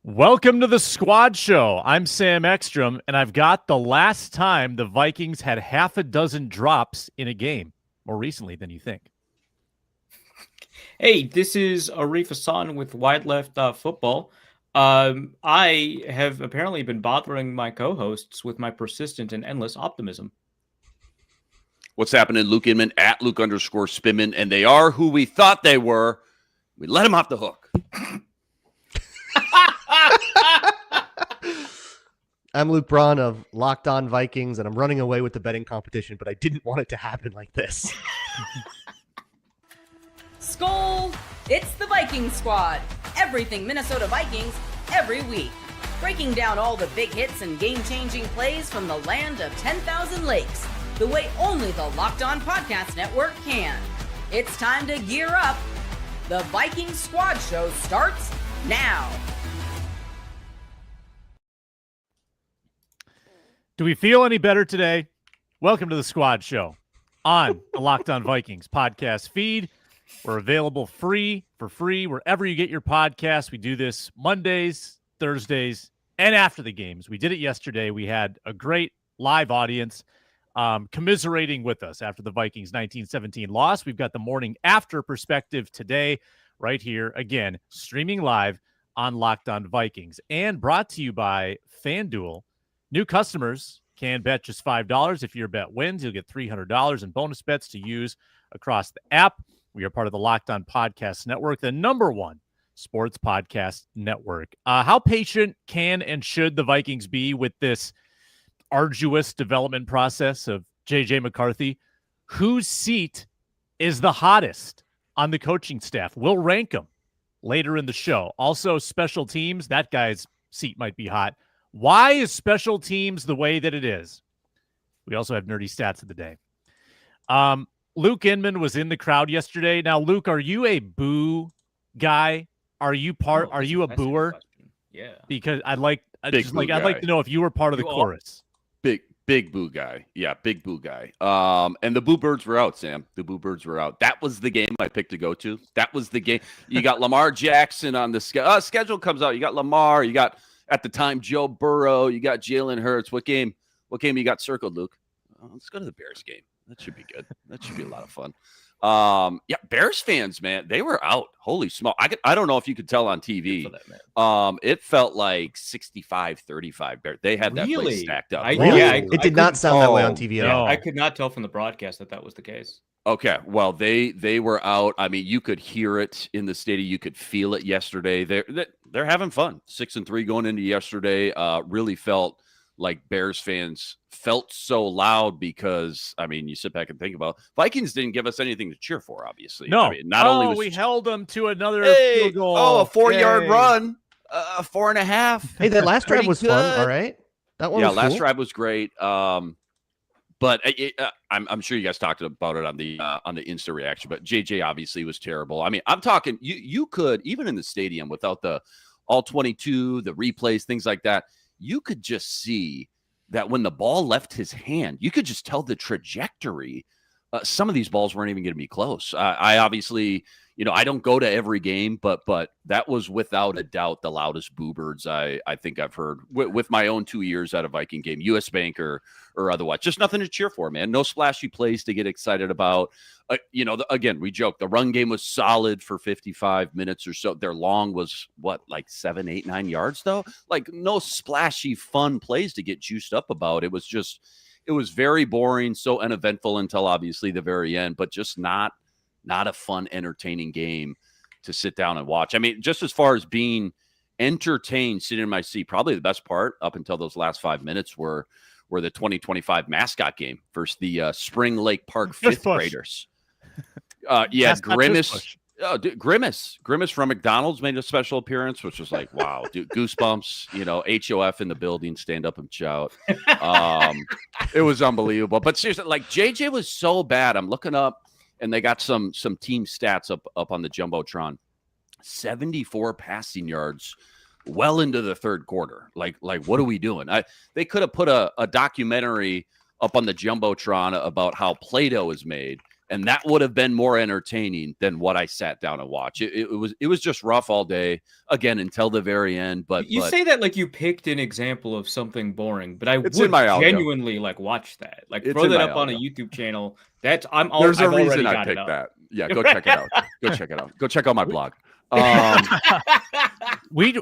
Welcome to the Squad Show. I'm Sam Ekstrom, and I've got the last time the Vikings had half a dozen drops in a game, more recently than you think. Hey, this is Arif Hasan with Wide Left Football. I have apparently been bothering my co-hosts with my persistent and endless optimism. What's happening? Luke Inman at Luke_Spinman, and they are who we thought they were. We let them off the hook. I'm Luke Braun of Locked On Vikings, and I'm running away with the betting competition, but I didn't want it to happen like this. Skol! It's the Viking Squad. Everything Minnesota Vikings, every week. Breaking down all the big hits and game-changing plays from the land of 10,000 lakes, the way only the Locked On Podcast Network can. It's time to gear up. The Viking Squad Show starts now. Do we feel any better today? Welcome to the Squad Show on the Locked On Vikings podcast feed. We're available for free wherever you get your podcasts. We do this Mondays, Thursdays, and after the games. We did it yesterday. We had a great live audience commiserating with us after the Vikings 1917 loss. We've got the morning after perspective today right here, again, streaming live on Locked On Vikings and brought to you by FanDuel. New customers can bet just $5. If your bet wins, you'll get $300 in bonus bets to use across the app. We are part of the Locked On Podcast Network, the number one sports podcast network. How patient can and should the Vikings be with this arduous development process of J.J. McCarthy? Whose seat is the hottest on the coaching staff? We'll rank them later in the show. Also, special teams, that guy's seat might be hot. Why is special teams the way that it is? We also have nerdy stats of the day. Luke Inman was in the crowd yesterday. Now, Luke, are you a boo guy? Are you a booer? Yeah. Because I'd like to know if you were part of the chorus. Big boo guy. Yeah, big boo guy. And the Boo Birds were out, Sam. The Boo Birds were out. That was the game I picked to go to. That was the game. You got Lamar Jackson on the schedule comes out. You got Lamar. You got, at the time, Joe Burrow. You got Jalen Hurts. What game you got circled, Luke? Let's go to the Bears game. That should be good. That should be a lot of fun. Yeah, Bears fans, man, they were out. Holy smoke. I don't know if you could tell on TV. It felt like 65-35 Bears. They had that place stacked up. It did not sound that way on TV at all. I could not tell from the broadcast that was the case. Okay, well, they were out. I mean, you could hear it in the stadium. You could feel it yesterday. They're having fun. 6-3 going into yesterday. Really felt like Bears fans felt so loud because, I mean, you sit back and think about Vikings didn't give us anything to cheer for, obviously. No. I mean, not only was we held them to another field goal. Oh, a 4-yard run, 4.5. Hey, that last drive was fun, all right? That one was last cool. drive was great. But I'm sure you guys talked about it on the Insta reaction, but JJ obviously was terrible. I mean, I'm talking, you could, even in the stadium without the all 22, the replays, things like that, you could just see that when the ball left his hand, you could just tell the trajectory. Some of these balls weren't even going to be close. I obviously, I don't go to every game, but that was without a doubt the loudest Boo Birds I think I've heard with my own 2 years at a Viking game, US Bank or otherwise. Just nothing to cheer for, man. No splashy plays to get excited about. Again, we joke. The run game was solid for 55 minutes or so. Their long was, like 7, 8, 9 yards, though? Like, no splashy, fun plays to get juiced up about. It was very boring, so uneventful until obviously the very end, but just not a fun, entertaining game to sit down and watch. I mean, just as far as being entertained sitting in my seat, probably the best part up until those last 5 minutes were the 2025 mascot game versus the Spring Lake Park fifth graders. Grimace from McDonald's made a special appearance, which was like, wow, dude, goosebumps, HOF in the building, stand up and shout. It was unbelievable. But seriously, like JJ was so bad. I'm looking up and they got some team stats up on the Jumbotron. 74 passing yards well into the third quarter. Like what are we doing? They could have put a documentary up on the Jumbotron about how Play-Doh is made, And that would have been more entertaining than what I sat down and watched. It was just rough all day, again, until the very end. But you say that like you picked an example of something boring, but I would in my algo. genuinely like watch that. Like It's throw in that my up on a algo. YouTube channel. There's a reason I picked that. Yeah, go check it out. Go check it out. Go check out my blog.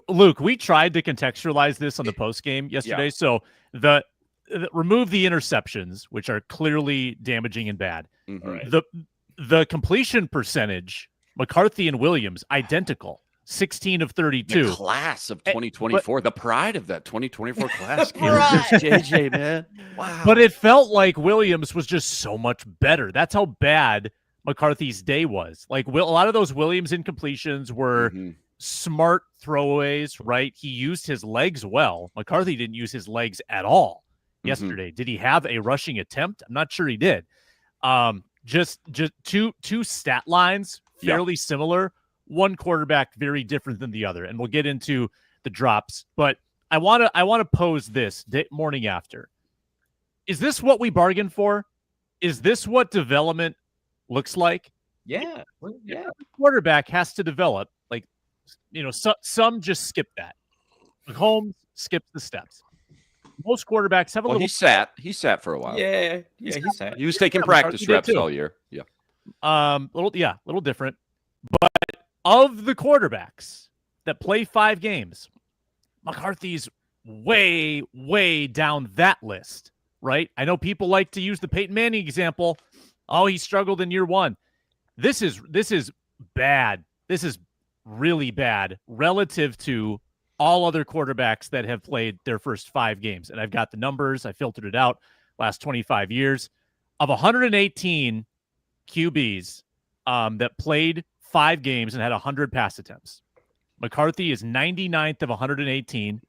Luke, we tried to contextualize this on the post game yesterday. Yeah. So remove the interceptions, which are clearly damaging and bad. Mhm. Right. The completion percentage, McCarthy and Williams, identical, 16 of 32. The class of 2024, the pride of that 2024 class. Right. JJ, man. Wow. But it felt like Williams was just so much better. That's how bad McCarthy's day was. Like a lot of those Williams incompletions were smart throwaways, right? He used his legs well. McCarthy didn't use his legs at all yesterday. Did he have a rushing attempt? I'm not sure he did. Just two stat lines fairly similar. One quarterback very different than the other, and we'll get into the drops. But I want to pose this morning after. Is this what we bargained for? Is this what development looks like? Yeah. Yeah. The quarterback has to develop. Like, some just skip that. Mahomes skips the steps. Most quarterbacks have a little. He sat for a while. Yeah. He sat. He was taking practice reps all year. Yeah. Little different. But of the quarterbacks that play 5 games, McCarthy's way, way down that list, right? I know people like to use the Peyton Manning example. Oh, he struggled in year 1. This is bad. This is really bad relative to all other quarterbacks that have played their first 5 games. And I've got the numbers. I filtered it out last 25 years. Of 118 QBs that played 5 games and had 100 pass attempts, McCarthy is 99th of 118,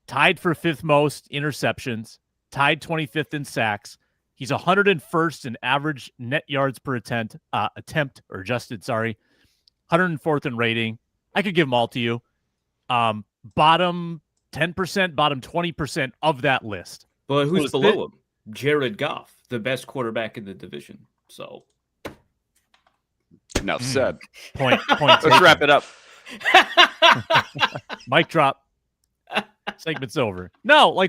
tied for 5th most interceptions, tied 25th in sacks. He's 101st in average net yards per attempt, or adjusted, 104th in rating. I could give them all to you. Bottom 10%, bottom 20% of that list. But who's below him? Jared Goff, the best quarterback in the division. So Enough said. Point. Let's wrap it up. Mic drop. Segment's over. No,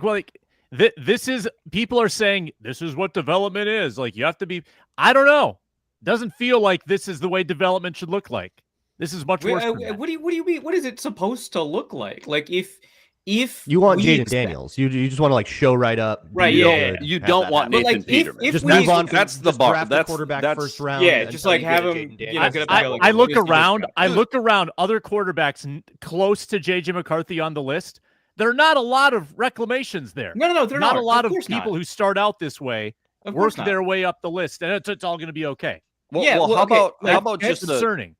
this is, people are saying this is what development is. Like, you have to be, I don't know. Doesn't feel like this is the way development should look like. This is much worse. What do you mean? What is it supposed to look like? Like if you want Jaden Daniels, you just want to show right up, right? You don't want Nathan Peterman. Just move on. That's the bar. That's quarterback first round. Yeah, just like have him. I look around. I look around other quarterbacks close to JJ McCarthy on the list. There are not a lot of reclamations there. No, they're not. A lot of people who start out this way work their way up the list, and it's all going to be okay. How about just concerning?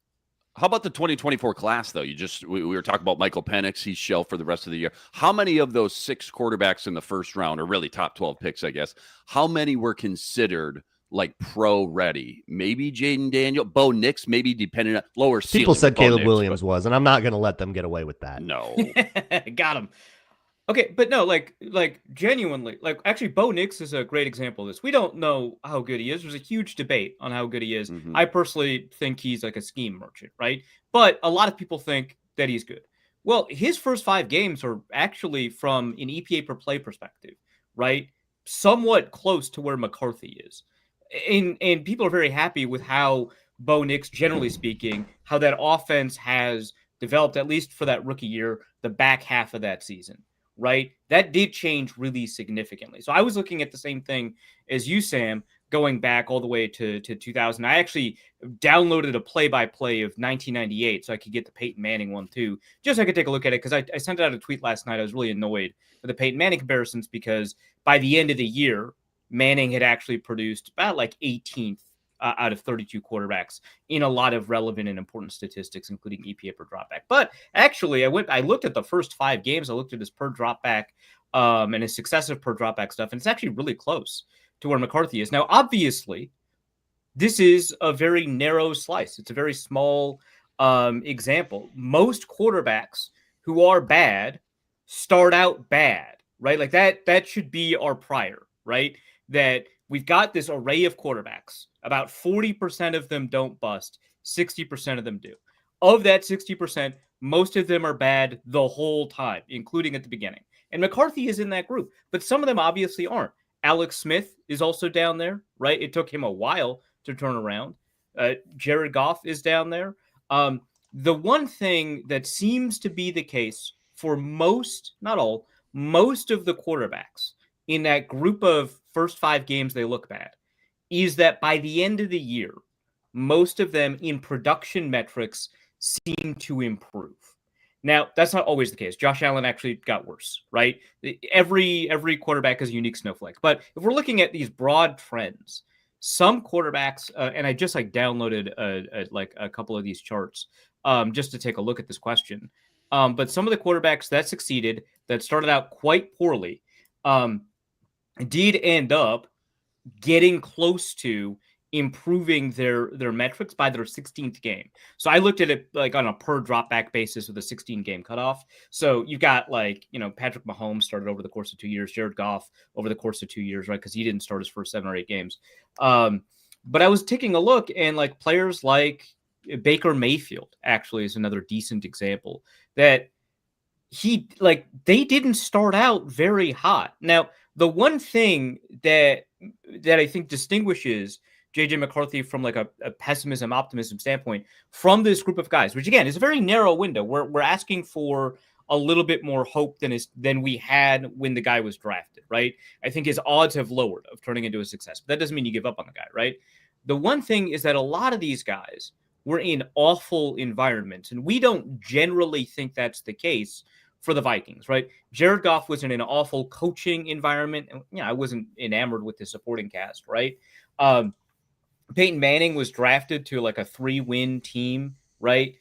How about the 2024 class, though? We were talking about Michael Penix. He's shelved for the rest of the year. How many of those 6 quarterbacks in the first round, or really top 12 picks, I guess, how many were considered like pro ready? Maybe Jaden Daniel, Bo Nix, maybe depending on lower ceiling. People said Caleb Williams was, and I'm not going to let them get away with that. No. Got him. Okay, but no, like genuinely, actually, Bo Nix is a great example of this. We don't know how good he is. There's a huge debate on how good he is. Mm-hmm. I personally think he's like a scheme merchant, right? But a lot of people think that he's good. Well, his first 5 games are actually, from an EPA per play perspective, right, somewhat close to where McCarthy is. And people are very happy with how Bo Nix, generally speaking, how that offense has developed, at least for that rookie year, the back half of that season. Right? That did change really significantly. So I was looking at the same thing as you, Sam, going back all the way to 2000. I actually downloaded a play-by-play of 1998 so I could get the Peyton Manning one too, just so I could take a look at it, because I sent out a tweet last night. I was really annoyed with the Peyton Manning comparisons because by the end of the year, Manning had actually produced about like 18th out of 32 quarterbacks in a lot of relevant and important statistics, including EPA per dropback. But actually, I looked at the first 5 games. I looked at his per dropback and his successive per dropback stuff, and it's actually really close to where McCarthy is. Now, obviously, this is a very narrow slice. It's a very small example. Most quarterbacks who are bad start out bad, right? Like that should be our prior, right? That we've got this array of quarterbacks. About 40% of them don't bust, 60% of them do. Of that 60%, most of them are bad the whole time, including at the beginning. And McCarthy is in that group, but some of them obviously aren't. Alex Smith is also down there, right? It took him a while to turn around. Jared Goff is down there. The one thing that seems to be the case for most, not all, most of the quarterbacks in that group of first 5 games they look bad is that by the end of the year, most of them in production metrics seem to improve. Now, that's not always the case. Josh Allen actually got worse, right? Every quarterback is a unique snowflake. But if we're looking at these broad trends, some quarterbacks, and I just downloaded a couple of these charts just to take a look at this question. But some of the quarterbacks that succeeded, that started out quite poorly, did end up getting close to improving their metrics by their 16th game. So I looked at it like on a per drop back basis with a 16 game cutoff. So you've got Patrick Mahomes started over the course of 2 years, Jared Goff over the course of 2 years, right? Because he didn't start his first 7 or 8 games. But I was taking a look, and players like Baker Mayfield actually is another decent example that they didn't start out very hot. Now, the one thing that I think distinguishes JJ McCarthy from a pessimism, optimism standpoint from this group of guys, which again is a very narrow window. We're asking for a little bit more hope than we had when the guy was drafted, right? I think his odds have lowered of turning into a success, but that doesn't mean you give up on the guy, right? The one thing is that a lot of these guys were in awful environments, and we don't generally think that's the case for the Vikings, right? Jared Goff was in an awful coaching environment, and I wasn't enamored with the supporting cast, right? Peyton Manning was drafted to a 3-win team, right?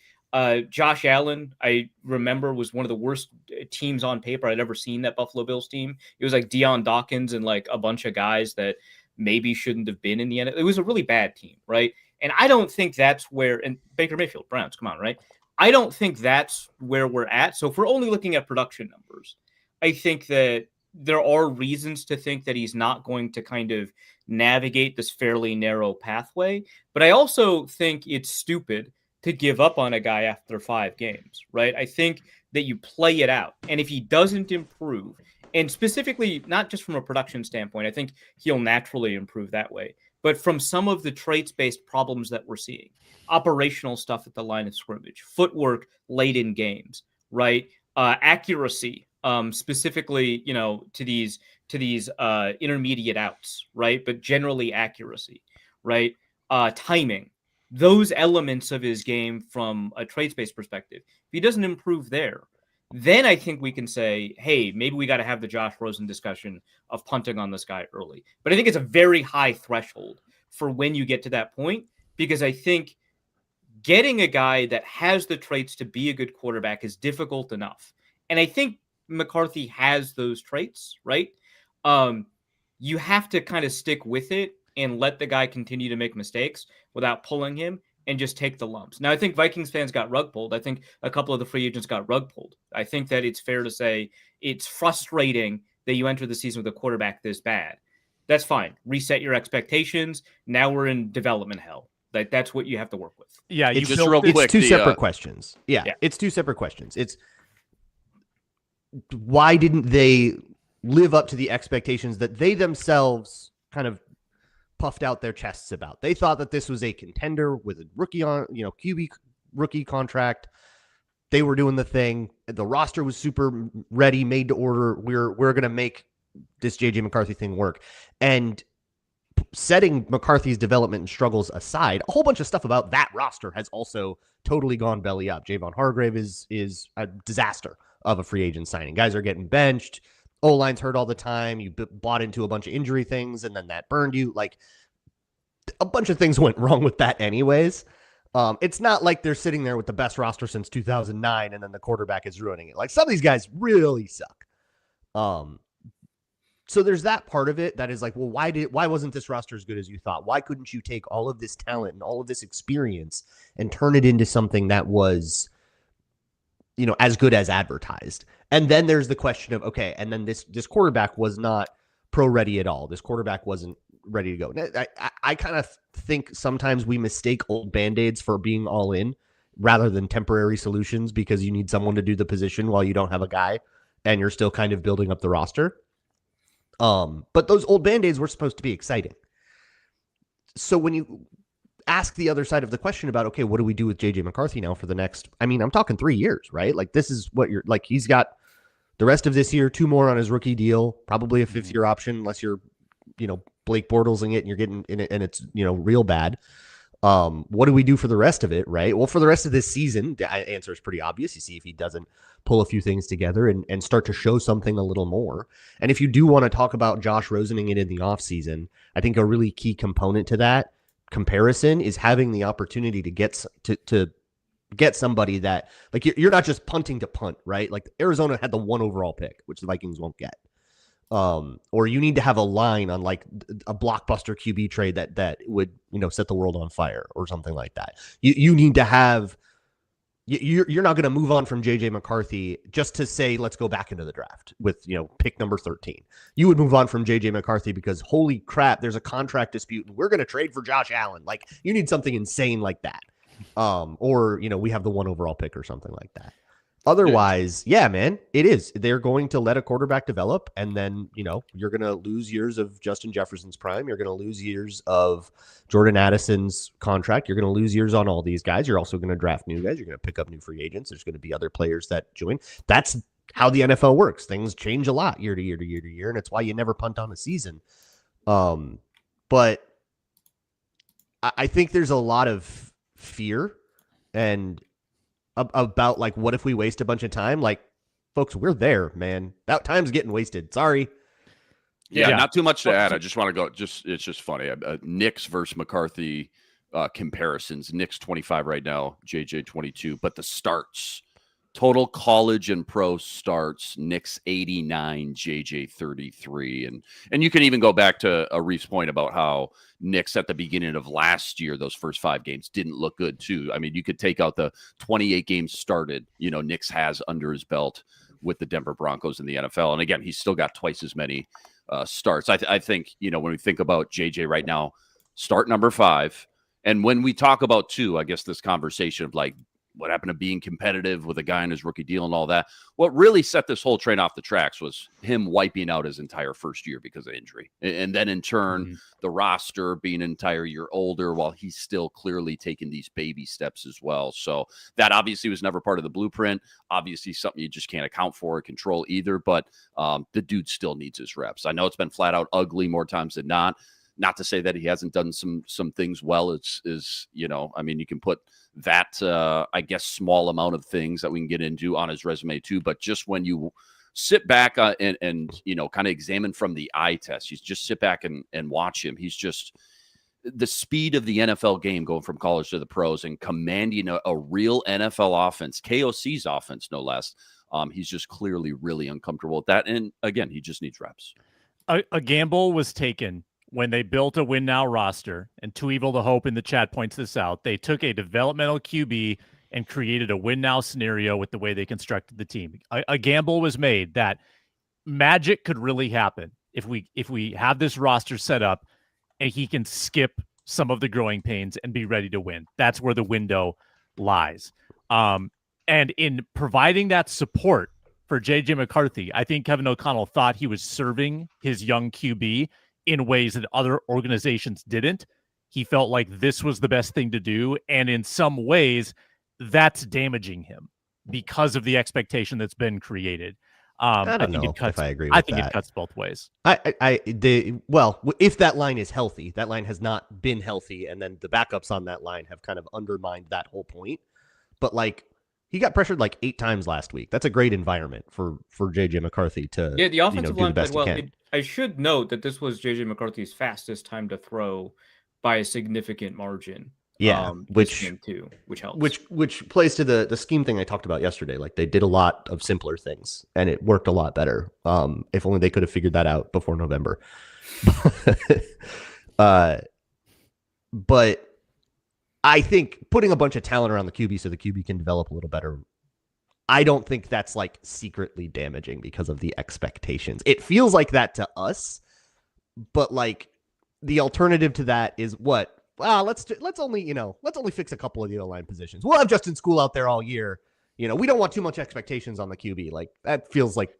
Josh Allen, I remember, was one of the worst teams on paper I'd ever seen, that Buffalo Bills team. It was Deion Dawkins and a bunch of guys that maybe shouldn't have been in the NFL. It was a really bad team, right? And I don't think that's where, and Baker Mayfield, Browns, come on, right? I don't think that's where we're at. So if we're only looking at production numbers, I think that there are reasons to think that he's not going to kind of navigate this fairly narrow pathway. But I also think it's stupid to give up on a guy after 5 games, right? I think that you play it out. And if he doesn't improve, and specifically, not just from a production standpoint, I think he'll naturally improve that way. But from some of the traits-based problems that we're seeing, operational stuff at the line of scrimmage, footwork late in games, right? Accuracy, specifically, to these intermediate outs, right? But generally accuracy, right? Timing, those elements of his game from a traits-based perspective. If he doesn't improve there, then I think we can say, hey, maybe we got to have the Josh Rosen discussion of punting on this guy early. But I think it's a very high threshold for when you get to that point, because I think getting a guy that has the traits to be a good quarterback is difficult enough. And I think McCarthy has those traits, right? You have to kind of stick with it and let the guy continue to make mistakes without pulling him and just take the lumps. Now, I think Vikings fans got rug pulled. I think a couple of the free agents got rug pulled. I think that it's fair to say it's frustrating that you enter the season with a quarterback this bad. That's fine. Reset your expectations. Now we're in development hell. That's what you have to work with. Yeah, It's just real quick. It's two separate questions. Yeah, it's 2 separate questions. It's why didn't they live up to the expectations that they themselves kind of puffed out their chests about? They thought that this was a contender with a rookie on, QB rookie contract. They were doing the thing. The roster was super ready, made to order. We're going to make this JJ McCarthy thing work. And setting McCarthy's development and struggles aside, a whole bunch of stuff about that roster has also totally gone belly up. Javon Hargrave is a disaster of a free agent signing. Guys are getting benched. O-line's hurt all the time. You bought into a bunch of injury things, and then that burned you. A bunch of things went wrong with that anyways. It's not like they're sitting there with the best roster since 2009, and then the quarterback is ruining it. Some of these guys really suck. So there's that part of it that is well, why wasn't this roster as good as you thought? Why couldn't you take all of this talent and all of this experience and turn it into something that was, as good as advertised? And then there's the question of, okay, and then this quarterback was not pro ready at all. This quarterback wasn't ready to go. I kind of think sometimes we mistake old Band-Aids for being all in rather than temporary solutions because you need someone to do the position while you don't have a guy and you're still kind of building up the roster. But those old Band-Aids were supposed to be exciting. So when you ask the other side of the question about, okay, what do we do with JJ McCarthy now for the next, I mean, I'm talking 3 years, right? Like this is what you're like, he's got the rest of this year, 2 more on his rookie deal, probably a 5th-year option unless you're, Blake Bortlesing it and you're getting in it and it's, real bad. What do we do for the rest of it, right? Well, for the rest of this season, the answer is pretty obvious. You see if he doesn't pull a few things together and start to show something a little more. And if you do want to talk about Josh Rosening it in the offseason, I think a really key component to that comparison is having the opportunity to get somebody that, like, you're not just punting to punt, right? Like Arizona had the 1 overall pick, which the Vikings won't get. Or you need to have a line on like a blockbuster QB trade that would, set the world on fire or something like that. You need to have, you're not going to move on from JJ McCarthy just to say, let's go back into the draft with, pick number 13. You would move on from JJ McCarthy because holy crap, there's a contract dispute and we're going to trade for Josh Allen. Like you need something insane like that. Or, we have the 1 overall pick or something like that. Otherwise, yeah, man, it is. They're going to let a quarterback develop, and then, you're going to lose years of Justin Jefferson's prime. You're going to lose years of Jordan Addison's contract. You're going to lose years on all these guys. You're also going to draft new guys. You're going to pick up new free agents. There's going to be other players that join. That's how the NFL works. Things change a lot year to year to year to year, and it's why you never punt on a season. But I think there's a lot of fear and about like, what if we waste a bunch of time? Like, folks, we're there, man. That time's getting wasted. Sorry. Yeah, not too much to add. I just want to go. It's just funny. Knicks versus McCarthy comparisons. Knicks 25 right now, JJ 22. But the starts, total college and pro starts, Knicks 89, JJ 33, and you can even go back to Arif's point about how Knicks at the beginning of last year, those first 5 games didn't look good too. I mean, you could take out the 28 games started, Knicks has under his belt with the Denver Broncos in the NFL. And again, he's still got twice as many starts. I think, when we think about JJ right now, start number 5. And when we talk about 2, I guess this conversation of like, what happened to being competitive with a guy in his rookie deal and all that. What really set this whole train off the tracks was him wiping out his entire first year because of injury. And then in turn, the roster being an entire year older while he's still clearly taking these baby steps as well. So that obviously was never part of the blueprint. Obviously something you just can't account for or control either, but the dude still needs his reps. I know it's been flat out ugly more times than not. Not to say that he hasn't done some things well. I mean, you can put that, I guess, small amount of things that we can get into on his resume too. But just when you sit back and kind of examine from the eye test, you just sit back and watch him. He's just the speed of the NFL game going from college to the pros and commanding a real NFL offense, KOC's offense, no less. He's just clearly really uncomfortable with that. And again, he just needs reps. A gamble was taken when they built a win now roster, and Too Evil to Hope in the chat points this out. They took a developmental QB and created a win now scenario with the way they constructed the team. A gamble was made that magic could really happen if we have this roster set up and he can skip some of the growing pains and be ready to win. That's where the window lies. And in providing that support for JJ McCarthy, I think Kevin O'Connell thought he was serving his young QB in ways that other organizations didn't. He felt like this was the best thing to do. And in some ways, that's damaging him because of the expectation that's been created. I don't know if I agree with that. I think it cuts both ways. If that line is healthy, that line has not been healthy. And then the backups on that line have kind of undermined that whole point. But like, he got pressured like 8 times last week. That's a great environment for JJ McCarthy to the offensive line do the best played well. he can. I should note that this was JJ McCarthy's fastest time to throw by a significant margin. Yeah, which helps. Which plays to the scheme thing I talked about yesterday. Like they did a lot of simpler things, and it worked a lot better. If only they could have figured that out before November. But I think putting a bunch of talent around the QB so the QB can develop a little better, I don't think that's like secretly damaging because of the expectations. It feels like that to us, but like the alternative to that is what? Well, let's only fix a couple of the O-line positions. We'll have Justin School out there all year. We don't want too much expectations on the QB. Like that feels like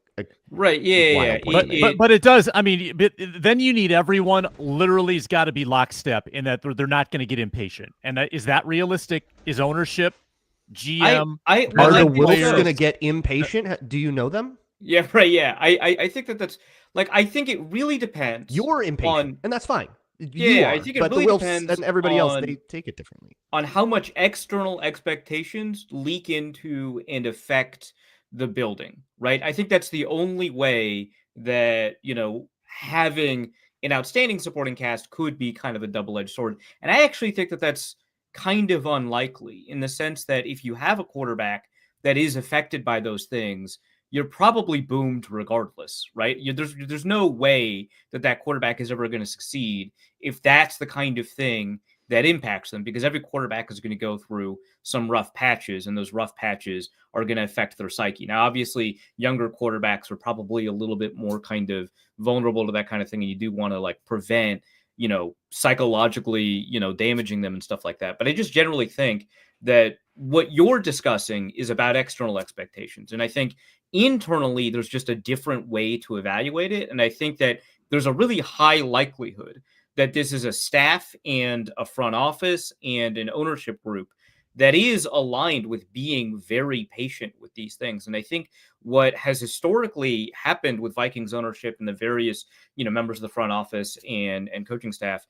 right. Yeah. But it does. I mean, then you need everyone literally has got to be lockstep in that they're not going to get impatient. And is that realistic? Is ownership, GM, are the Wolves going to get impatient? Do you know them? Yeah, right. Yeah, I think that's like, I think it really depends. You're impatient, and that's fine. I think it but really the Wolves depends and everybody else, they take it differently. On how much external expectations leak into and affect the building, right? I think that's the only way that, having an outstanding supporting cast could be kind of a double-edged sword. And I actually think that that's kind of unlikely in the sense that if you have a quarterback that is affected by those things, you're probably boomed regardless, right? There's no way that quarterback is ever going to succeed if that's the kind of thing that impacts them, because every quarterback is going to go through some rough patches, and those rough patches are going to affect their psyche. Now, obviously, younger quarterbacks are probably a little bit more kind of vulnerable to that kind of thing, and you do want to like prevent, psychologically, damaging them and stuff like that. But I just generally think that what you're discussing is about external expectations. And I think internally, there's just a different way to evaluate it. And I think that there's a really high likelihood that this is a staff and a front office and an ownership group that is aligned with being very patient with these things. And I think what has historically happened with Vikings ownership and the various, members of the front office and coaching staff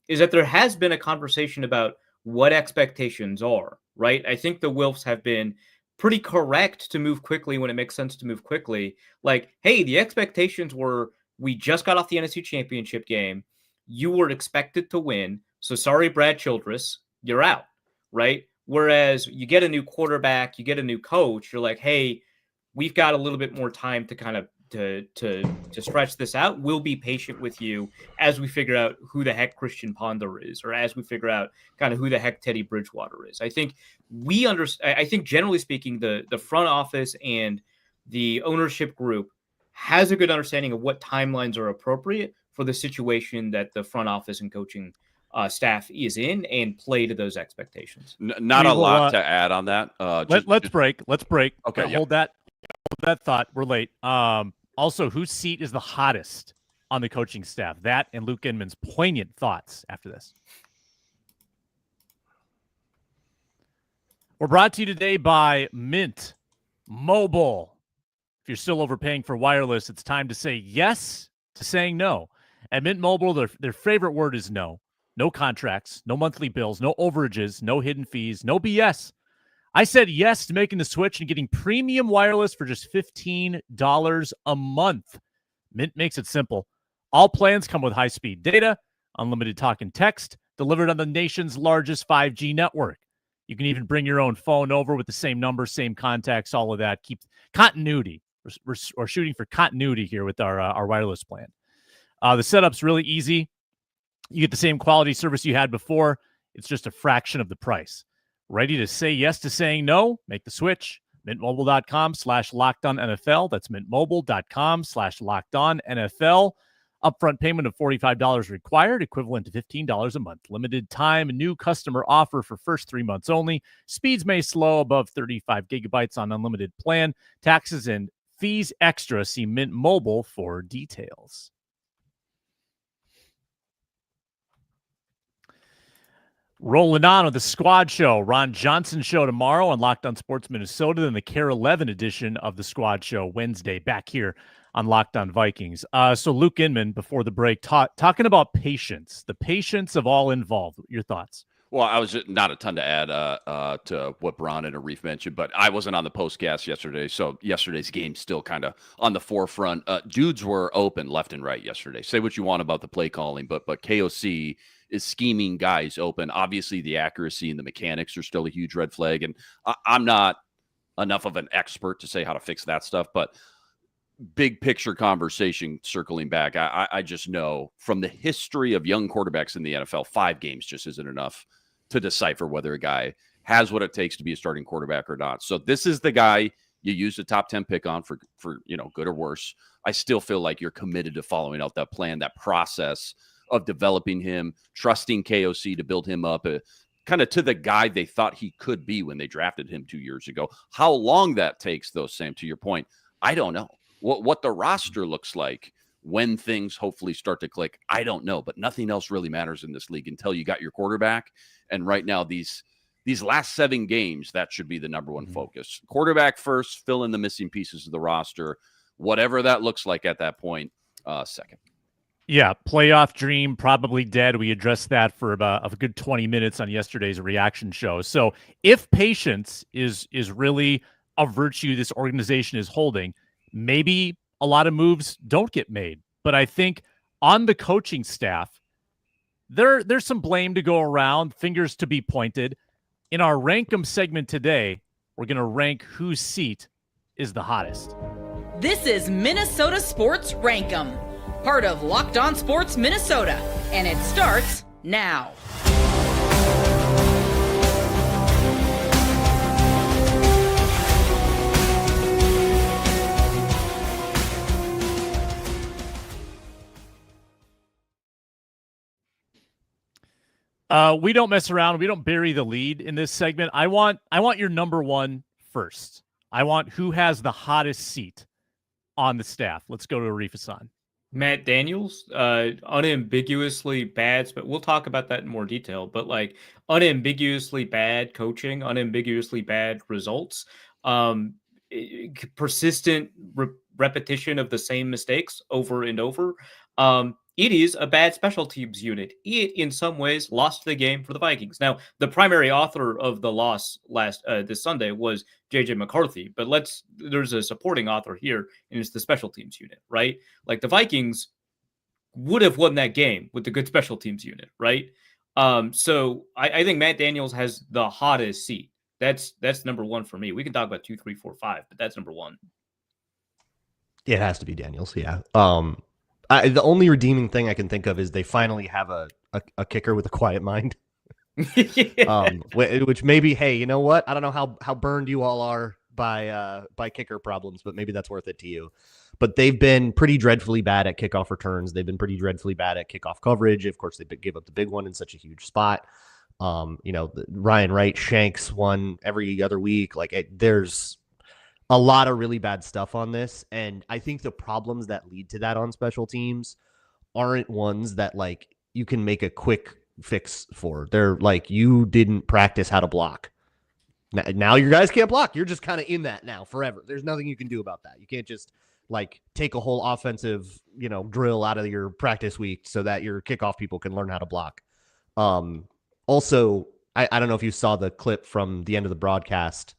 is that there has been a conversation about what expectations are, right? I think the Wilfs have been pretty correct to move quickly when it makes sense to move quickly. Like, hey, the expectations were, we just got off the NFC Championship game. You were expected to win. So sorry, Brad Childress, you're out, right? Whereas you get a new quarterback, you get a new coach, you're like, hey, we've got a little bit more time to kind of to stretch this out. We'll be patient with you as we figure out who the heck Christian Ponder is, or as we figure out kind of who the heck Teddy Bridgewater is. I think I think generally speaking, the front office and the ownership group has a good understanding of what timelines are appropriate for the situation that the front office and coaching staff is in, and play to those expectations. Not a lot to add on that. Let's break. Okay, hold that thought. We're late. Also, whose seat is the hottest on the coaching staff? That and Luke Inman's poignant thoughts after this. We're brought to you today by Mint Mobile. If you're still overpaying for wireless, it's time to say yes to saying no. At Mint Mobile, their favorite word is no. No contracts, no monthly bills, no overages, no hidden fees, no BS. I said yes to making the switch and getting premium wireless for just $15 a month. Mint makes it simple. All plans come with high-speed data, unlimited talk and text, delivered on the nation's largest 5G network. You can even bring your own phone over with the same number, same contacts, all of that. Keep continuity. We're shooting for continuity here with our wireless plan. The setup's really easy. You get the same quality service you had before. It's just a fraction of the price. Ready to say yes to saying no? Make the switch. MintMobile.com/LockedOnNFL. That's MintMobile.com/LockedOnNFL. Upfront payment of $45 required, equivalent to $15 a month. Limited time, new customer offer for first 3 months only. Speeds may slow above 35 gigabytes on unlimited plan. Taxes and fees extra. See Mint Mobile for details. Rolling on with the Squad Show. Ron Johnson Show tomorrow on Locked On Sports Minnesota, then the Care 11 edition of the Squad Show Wednesday back here on Locked On Vikings. So Luke Inman, before the break, talking about patience, the patience of all involved. Your thoughts? Well, I was just not a ton to add to what Braun and Arif mentioned, but I wasn't on the postcast yesterday, so yesterday's game still kind of on the forefront. Dudes were open left and right yesterday. Say what you want about the play calling, but KOC is scheming guys open. Obviously, the accuracy and the mechanics are still a huge red flag, and I'm not enough of an expert to say how to fix that stuff, but big picture conversation circling back, I just know from the history of young quarterbacks in the NFL, 5 games just isn't enough to decipher whether a guy has what it takes to be a starting quarterback or not. So this is the guy you use the top 10 pick on for, good or worse. I still feel like you're committed to following out that plan, that process of developing him, trusting KOC to build him up, kind of to the guy they thought he could be when they drafted him 2 years ago. How long that takes, though, Sam, to your point, I don't know. What the roster looks like when things hopefully start to click, I don't know. But nothing else really matters in this league until you got your quarterback. And right now, these last 7 games, that should be the number one focus. Quarterback first, fill in the missing pieces of the roster. Whatever that looks like at that point, second. Yeah, playoff dream probably dead. We addressed that for about a good 20 minutes on yesterday's reaction show. So if patience is really a virtue this organization is holding, maybe a lot of moves don't get made. But I think on the coaching staff, there's some blame to go around, fingers to be pointed. In our Rank 'em segment today, we're going to rank whose seat is the hottest. This is Minnesota Sports Rank 'em, part of Locked On Sports Minnesota, and it starts now. We don't mess around. We don't bury the lead in this segment. I want your number one first. I want who has the hottest seat on the staff. Let's go to Arif Hasan. Matt Daniels, unambiguously bad, but we'll talk about that in more detail. But like unambiguously bad coaching, unambiguously bad results, persistent repetition of the same mistakes over and over. It is a bad special teams unit. It, in some ways, lost the game for the Vikings. Now, the primary author of the loss this Sunday was J.J. McCarthy, but there's a supporting author here, and it's the special teams unit, right? Like the Vikings would have won that game with the good special teams unit, right? So I think Matt Daniels has the hottest seat. That's number one for me. We can talk about 2, 3, 4, 5, but that's number one. It has to be Daniels, yeah. The only redeeming thing I can think of is they finally have a kicker with a quiet mind. Which maybe, hey, you know what? I don't know how burned you all are by kicker problems, but maybe that's worth it to you. But they've been pretty dreadfully bad at kickoff returns. They've been pretty dreadfully bad at kickoff coverage. Of course, they gave up the big one in such a huge spot. Ryan Wright shanks one every other week. There's a lot of really bad stuff on this. And I think the problems that lead to that on special teams aren't ones that you can make a quick fix for. They're you didn't practice how to block. Now your guys can't block. You're just kind of in that now forever. There's nothing you can do about that. You can't just take a whole offensive, drill out of your practice week so that your kickoff people can learn how to block. Also, I don't know if you saw the clip from the end of the broadcast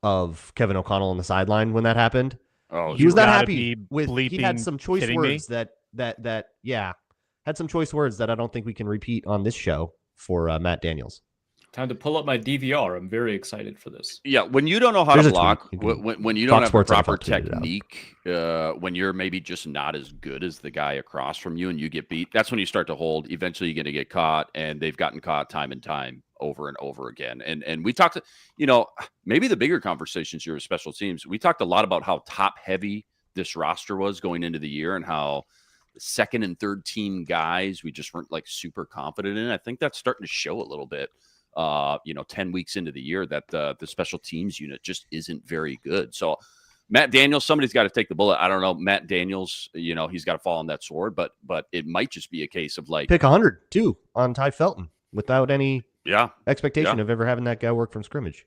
of Kevin O'Connell on the sideline when that happened. Oh, he was not happy with he had some choice words had some choice words that I don't think we can repeat on this show for Matt Daniels. Time to pull up my DVR. I'm very excited for this. Yeah, when you don't know how to block, when you don't have a proper technique, when you're maybe just not as good as the guy across from you and you get beat, that's when you start to hold. Eventually you're going to get caught, and they've gotten caught time and time over and over again. And we talked, maybe the bigger conversations here with special teams, we talked a lot about how top heavy this roster was going into the year and how the second and third team guys, we just weren't super confident in. I think that's starting to show a little bit. 10 weeks into the year that the special teams unit just isn't very good. So Matt Daniels, somebody's got to take the bullet. I don't know. Matt Daniels, he's got to fall on that sword, but it might just be a case of pick 100 too on Ty Felton without any expectation of ever having that guy work from scrimmage.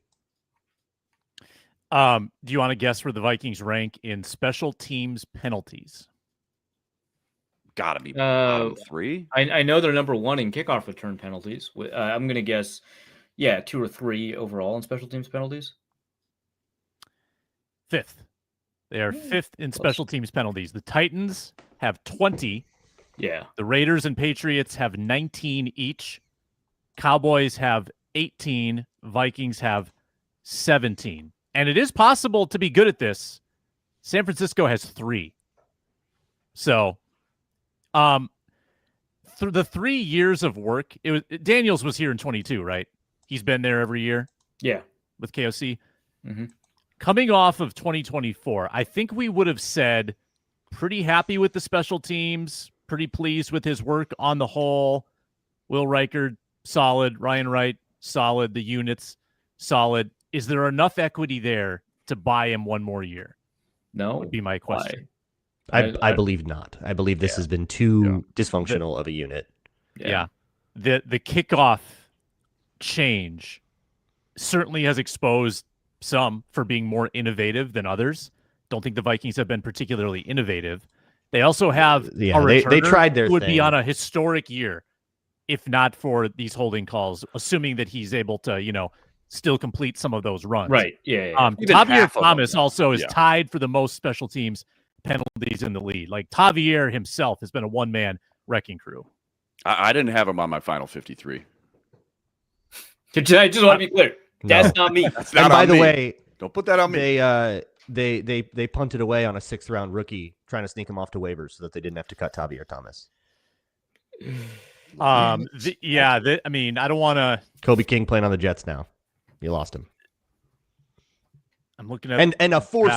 Do you want to guess where the Vikings rank in special teams penalties? Gotta be bottom 3. I know they're number 1 in kickoff return penalties. I'm going to guess, 2 or 3 overall in special teams penalties. 5th. They are 5th in special teams penalties. The Titans have 20. Yeah. The Raiders and Patriots have 19 each. Cowboys have 18. Vikings have 17. And it is possible to be good at this. San Francisco has 3. So through the 3 years of work, Daniels was here in 22, right? He's been there every year. Yeah. With KOC. Mm-hmm. Coming off of 2024, I think we would have said pretty happy with the special teams, pretty pleased with his work on the whole. Will Reichard, solid. Ryan Wright, solid. The units, solid. Is there enough equity there to buy him one more year? No. Would be my question. I believe not. I believe this has been too dysfunctional of a unit. Yeah. The kickoff change certainly has exposed some for being more innovative than others. Don't think the Vikings have been particularly innovative. They also have they tried their who would thing. be on a historic year if not for these holding calls, assuming that he's able to, still complete some of those runs. Right. Yeah. Tavier Thomas also is tied for the most special teams penalties in the lead. Like Tavier himself has been a one-man wrecking crew. I didn't have him on my final 53. I just want to be clear. That's not me. That's not and by on the me. way, don't put that on me. They punted away on a 6th round rookie, trying to sneak him off to waivers so that they didn't have to cut Tavier Thomas. I don't want to. Kobe King playing on the Jets now. You lost him. I'm looking at and a four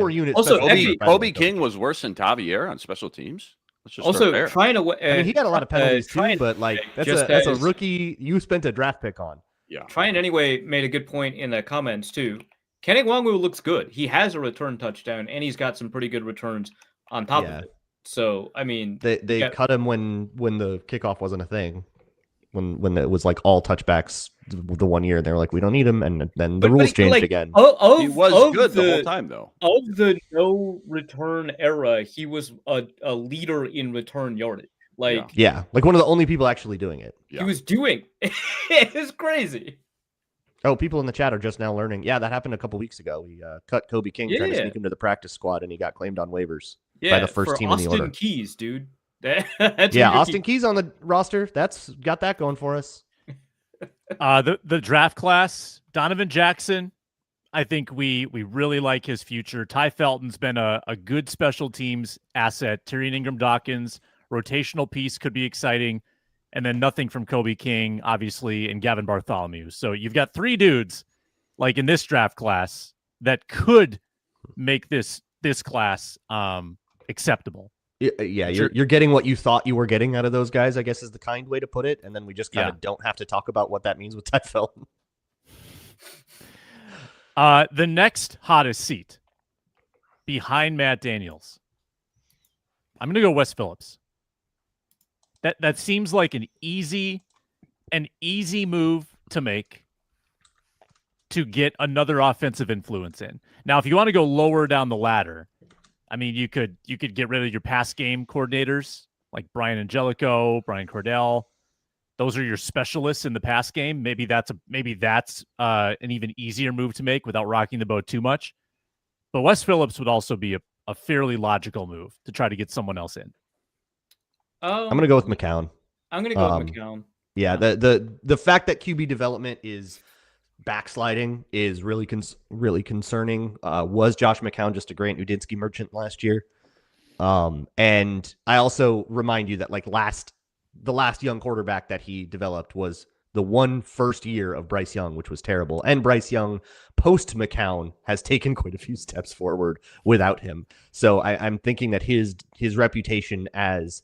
unit. Also, Kobe King was worse than Tavier on special teams. Also, trying to. He got a lot of penalties too, but that's a rookie you spent a draft pick on. Yeah. Trying anyway made a good point in the comments too. Kenny Nwangwu looks good. He has a return touchdown, and he's got some pretty good returns on top of it. So, I mean, they cut him when the kickoff wasn't a thing, when it was like all touchbacks the 1 year. They were like, we don't need him, and then the rules changed again. He was good the whole time, though. Of the no return era, he was a leader in return yardage. Like one of the only people actually doing it. He was doing. It's crazy. Oh, people in the chat are just now learning. Yeah, that happened a couple weeks ago. We cut Kobe King trying to sneak him to the practice squad, and he got claimed on waivers by the first team in the order. Austin Keys, dude. Austin Keys on the roster. That's got that going for us. The draft class, Donovan Jackson. I think we really like his future. Ty Felton's been a good special teams asset. Tyrion Ingram-Dawkins, rotational piece, could be exciting. And then nothing from Kobe King, obviously, and Gavin Bartholomew. So you've got 3 dudes, like in this draft class, that could make this class acceptable. Yeah, you're getting what you thought you were getting out of those guys, I guess is the kind way to put it. And then we just kind of don't have to talk about what that means with Ty Felton. The next hottest seat behind Matt Daniels, I'm going to go Wes Phillips. That seems like an easy move to make to get another offensive influence in. Now, if you want to go lower down the ladder, I mean, you could get rid of your pass game coordinators like Brian Angelico, Brian Cordell. Those are your specialists in the pass game. Maybe that's an even easier move to make without rocking the boat too much. But Wes Phillips would also be a fairly logical move to try to get someone else in. I'm going to go with McCown. I'm going to go with McCown. Yeah, the fact that QB development is backsliding is really concerning. Was Josh McCown just a Grant Udinski merchant last year? And I also remind you that the last young quarterback that he developed was the first year of Bryce Young, which was terrible. And Bryce Young, post McCown, has taken quite a few steps forward without him. So I'm thinking that his reputation as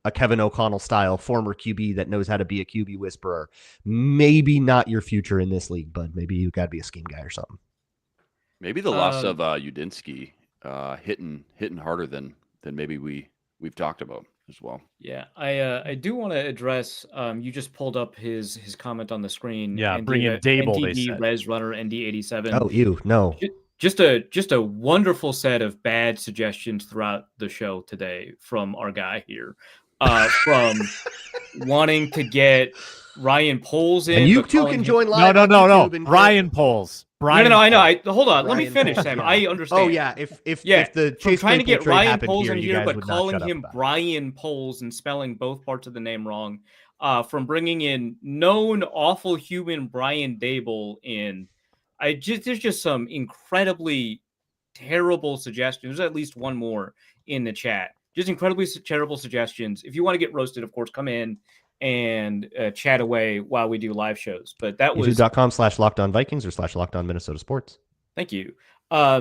a Kevin O'Connell style former QB that knows how to be a QB whisperer, maybe not your future in this league, but maybe you got to be a scheme guy or something. Maybe the loss of Udinski hitting harder than maybe we've talked about as well. Yeah, I do want to address. You just pulled up his comment on the screen. Yeah, bring in Dable. NDD they said. Res Runner ND87. Oh, no. Just a wonderful set of bad suggestions throughout the show today from our guy here. From wanting to get Ryan Poles in. And you two can join live. No. Ryan Poles. No, I know. Hold on. Let me finish, Sam. Yeah. I understand. Oh, yeah. If the Chase trying to get Claypool trade Ryan Poles in here, but would not calling shut up him about it. Brian Poles and spelling both parts of the name wrong. From bringing in known awful human Brian Dable in. There's just some incredibly terrible suggestions. There's at least one more in the chat. Just incredibly terrible suggestions. If you want to get roasted, of course, come in and chat away while we do live shows. But that was YouTube.com/LockedOnVikings or /LockedOnMinnesotaSports. Thank you.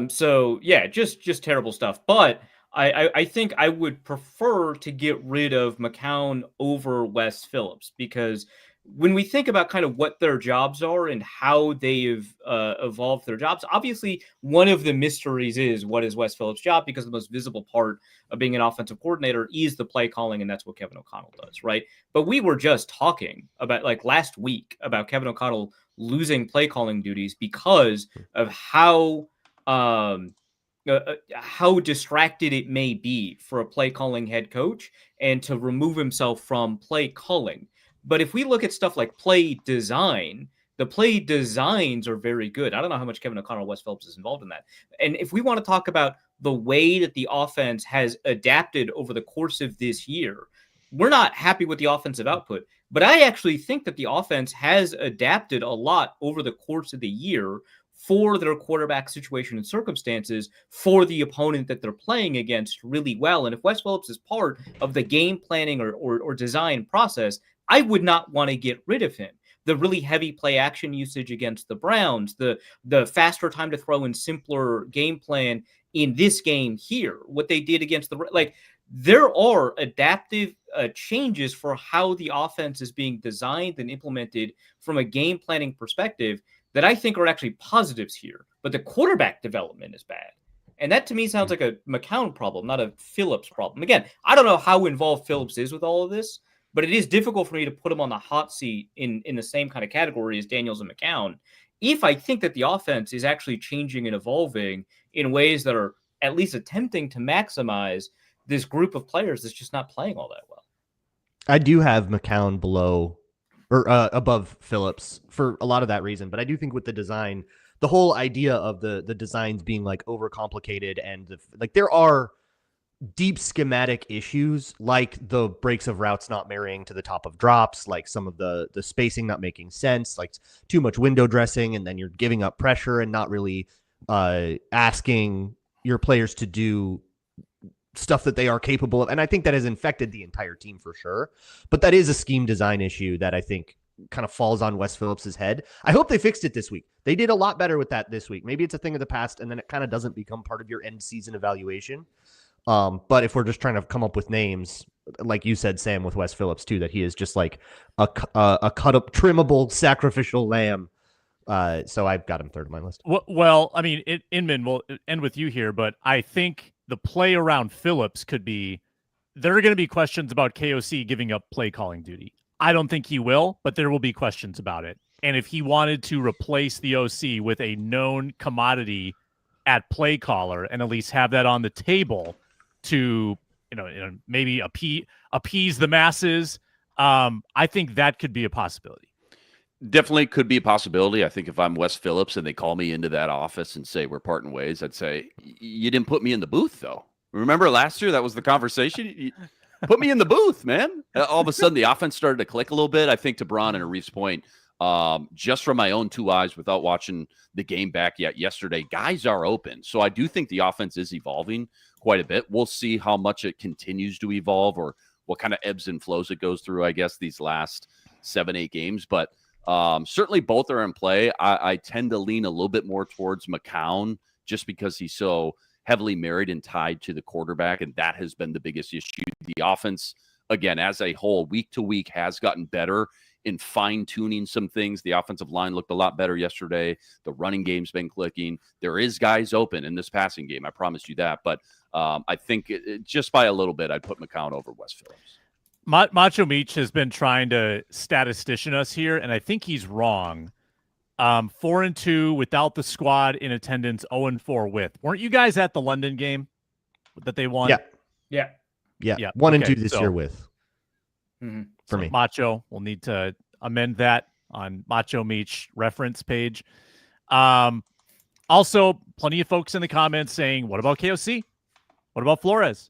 So yeah, just terrible stuff. But I think I would prefer to get rid of McCown over Wes Phillips, because when we think about kind of what their jobs are and how they've evolved their jobs, obviously one of the mysteries is what is Wes Phillips' job, because the most visible part of being an offensive coordinator is the play calling, and that's what Kevin O'Connell does, right? But we were just talking about, like, last week about Kevin O'Connell losing play calling duties because of how distracted it may be for a play calling head coach and to remove himself from play calling. But if we look at stuff like play design, the play designs are very good. I don't know how much Kevin O'Connell or Wes Phillips is involved in that. And if we want to talk about the way that the offense has adapted over the course of this year, we're not happy with the offensive output. But I actually think that the offense has adapted a lot over the course of the year for their quarterback situation and circumstances, for the opponent that they're playing against, really well. And if Wes Phillips is part of the game planning or design process, I would not want to get rid of him. The really heavy play action usage against the Browns, the faster time to throw and simpler game plan in this game here, what they did against there are adaptive changes for how the offense is being designed and implemented from a game planning perspective that I think are actually positives here. But the quarterback development is bad. And that to me sounds like a McCown problem, not a Phillips problem. Again, I don't know how involved Phillips is with all of this, but it is difficult for me to put him on the hot seat in the same kind of category as Daniels and McCown, if I think that the offense is actually changing and evolving in ways that are at least attempting to maximize this group of players that's just not playing all that well. I do have McCown below or above Phillips for a lot of that reason, but I do think with the design, the whole idea of the designs being like overcomplicated and there are deep schematic issues, like the breaks of routes not marrying to the top of drops, like some of the spacing not making sense, like too much window dressing, and then you're giving up pressure and not really asking your players to do stuff that they are capable of. And I think that has infected the entire team for sure. But that is a scheme design issue that I think kind of falls on Wes Phillips's head. I hope they fixed it this week. They did a lot better with that this week. Maybe it's a thing of the past, and then it kind of doesn't become part of your end season evaluation. But if we're just trying to come up with names, like you said, Sam, with Wes Phillips too, that he is just like a cut up, trimmable, sacrificial lamb. So I've got him third on my list. Well, I mean, Inman will end with you here, but I think the play around Phillips could be, there are going to be questions about KOC giving up play calling duty. I don't think he will, but there will be questions about it. And if he wanted to replace the OC with a known commodity at play caller and at least have that on the table to, maybe appease the masses, I think that could be a possibility. Definitely could be a possibility. I think if I'm Wes Phillips and they call me into that office and say we're parting ways, I'd say, you didn't put me in the booth, though. Remember last year? That was the conversation. You put me in the booth, man. All of a sudden, the offense started to click a little bit. I think to Braun and Arif's point, just from my own two eyes without watching the game back yet yesterday, guys are open. So I do think the offense is evolving quite a bit. We'll see how much it continues to evolve or what kind of ebbs and flows it goes through, I guess, these last 7-8 games. But certainly both are in play. I tend to lean a little bit more towards McCown just because he's so heavily married and tied to the quarterback, and that has been the biggest issue. The offense, again, as a whole, week to week has gotten better in fine-tuning some things. The offensive line looked a lot better yesterday. The running game's been clicking. There is guys open in this passing game. I promise you that. But I think just by a little bit, I'd put McCown over Wes Phillips. Macho Meach has been trying to statistician us here, and I think he's wrong. 4-2 without the squad in attendance, 0-4 with. Weren't you guys at the London game that they won? Yeah. 1-2 this year with. Mm-hmm. For me. Macho, we'll need to amend that on Macho Meach reference page. Also, plenty of folks in the comments saying, what about KOC? What about Flores?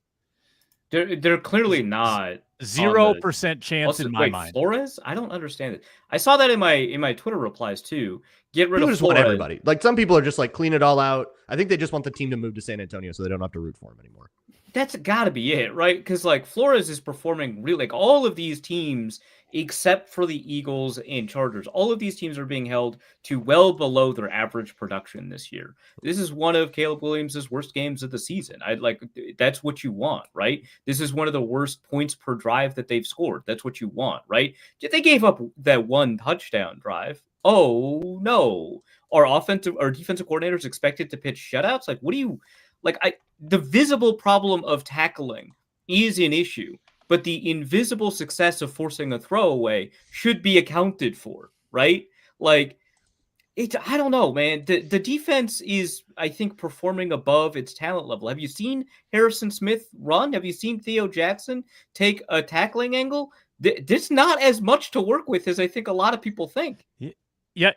They're clearly not. 0% chance in my mind. Flores? I don't understand it. I saw that in my Twitter replies too. Get rid of just Flores. Want everybody. Like some people are just like clean it all out. I think they just want the team to move to San Antonio so they don't have to root for him anymore. That's got to be it, right? Because like Flores is performing really, like all of these teams except for the Eagles and Chargers. All of these teams are being held to well below their average production this year. This is one of Caleb Williams' worst games of the season. That's what you want, right? This is one of the worst points per drive that they've scored. That's what you want, right? They gave up that one touchdown drive. Oh no. Are defensive coordinators expected to pitch shutouts? The visible problem of tackling is an issue, but the invisible success of forcing a throwaway should be accounted for, right? I don't know, man. The defense is, I think, performing above its talent level. Have you seen Harrison Smith run? Have you seen Theo Jackson take a tackling angle? There's not as much to work with as I think a lot of people think. Yeah,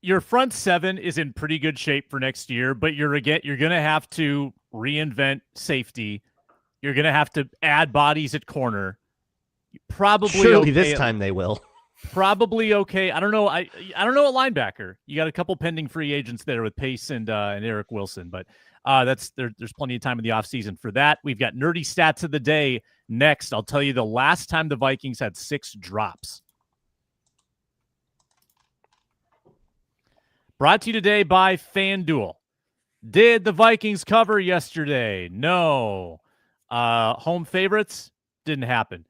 your front seven is in pretty good shape for next year, but you're going to have to reinvent safety. You're going to have to add bodies at corner. Probably surely this time they will. Probably okay. I don't know. I don't know a linebacker. You got a couple pending free agents there with Pace and Eric Wilson, but there's plenty of time in the offseason for that. We've got nerdy stats of the day next. I'll tell you the last time the Vikings had 6 drops. Brought to you today by FanDuel. Did the Vikings cover yesterday? No. Home favorites? Didn't happen.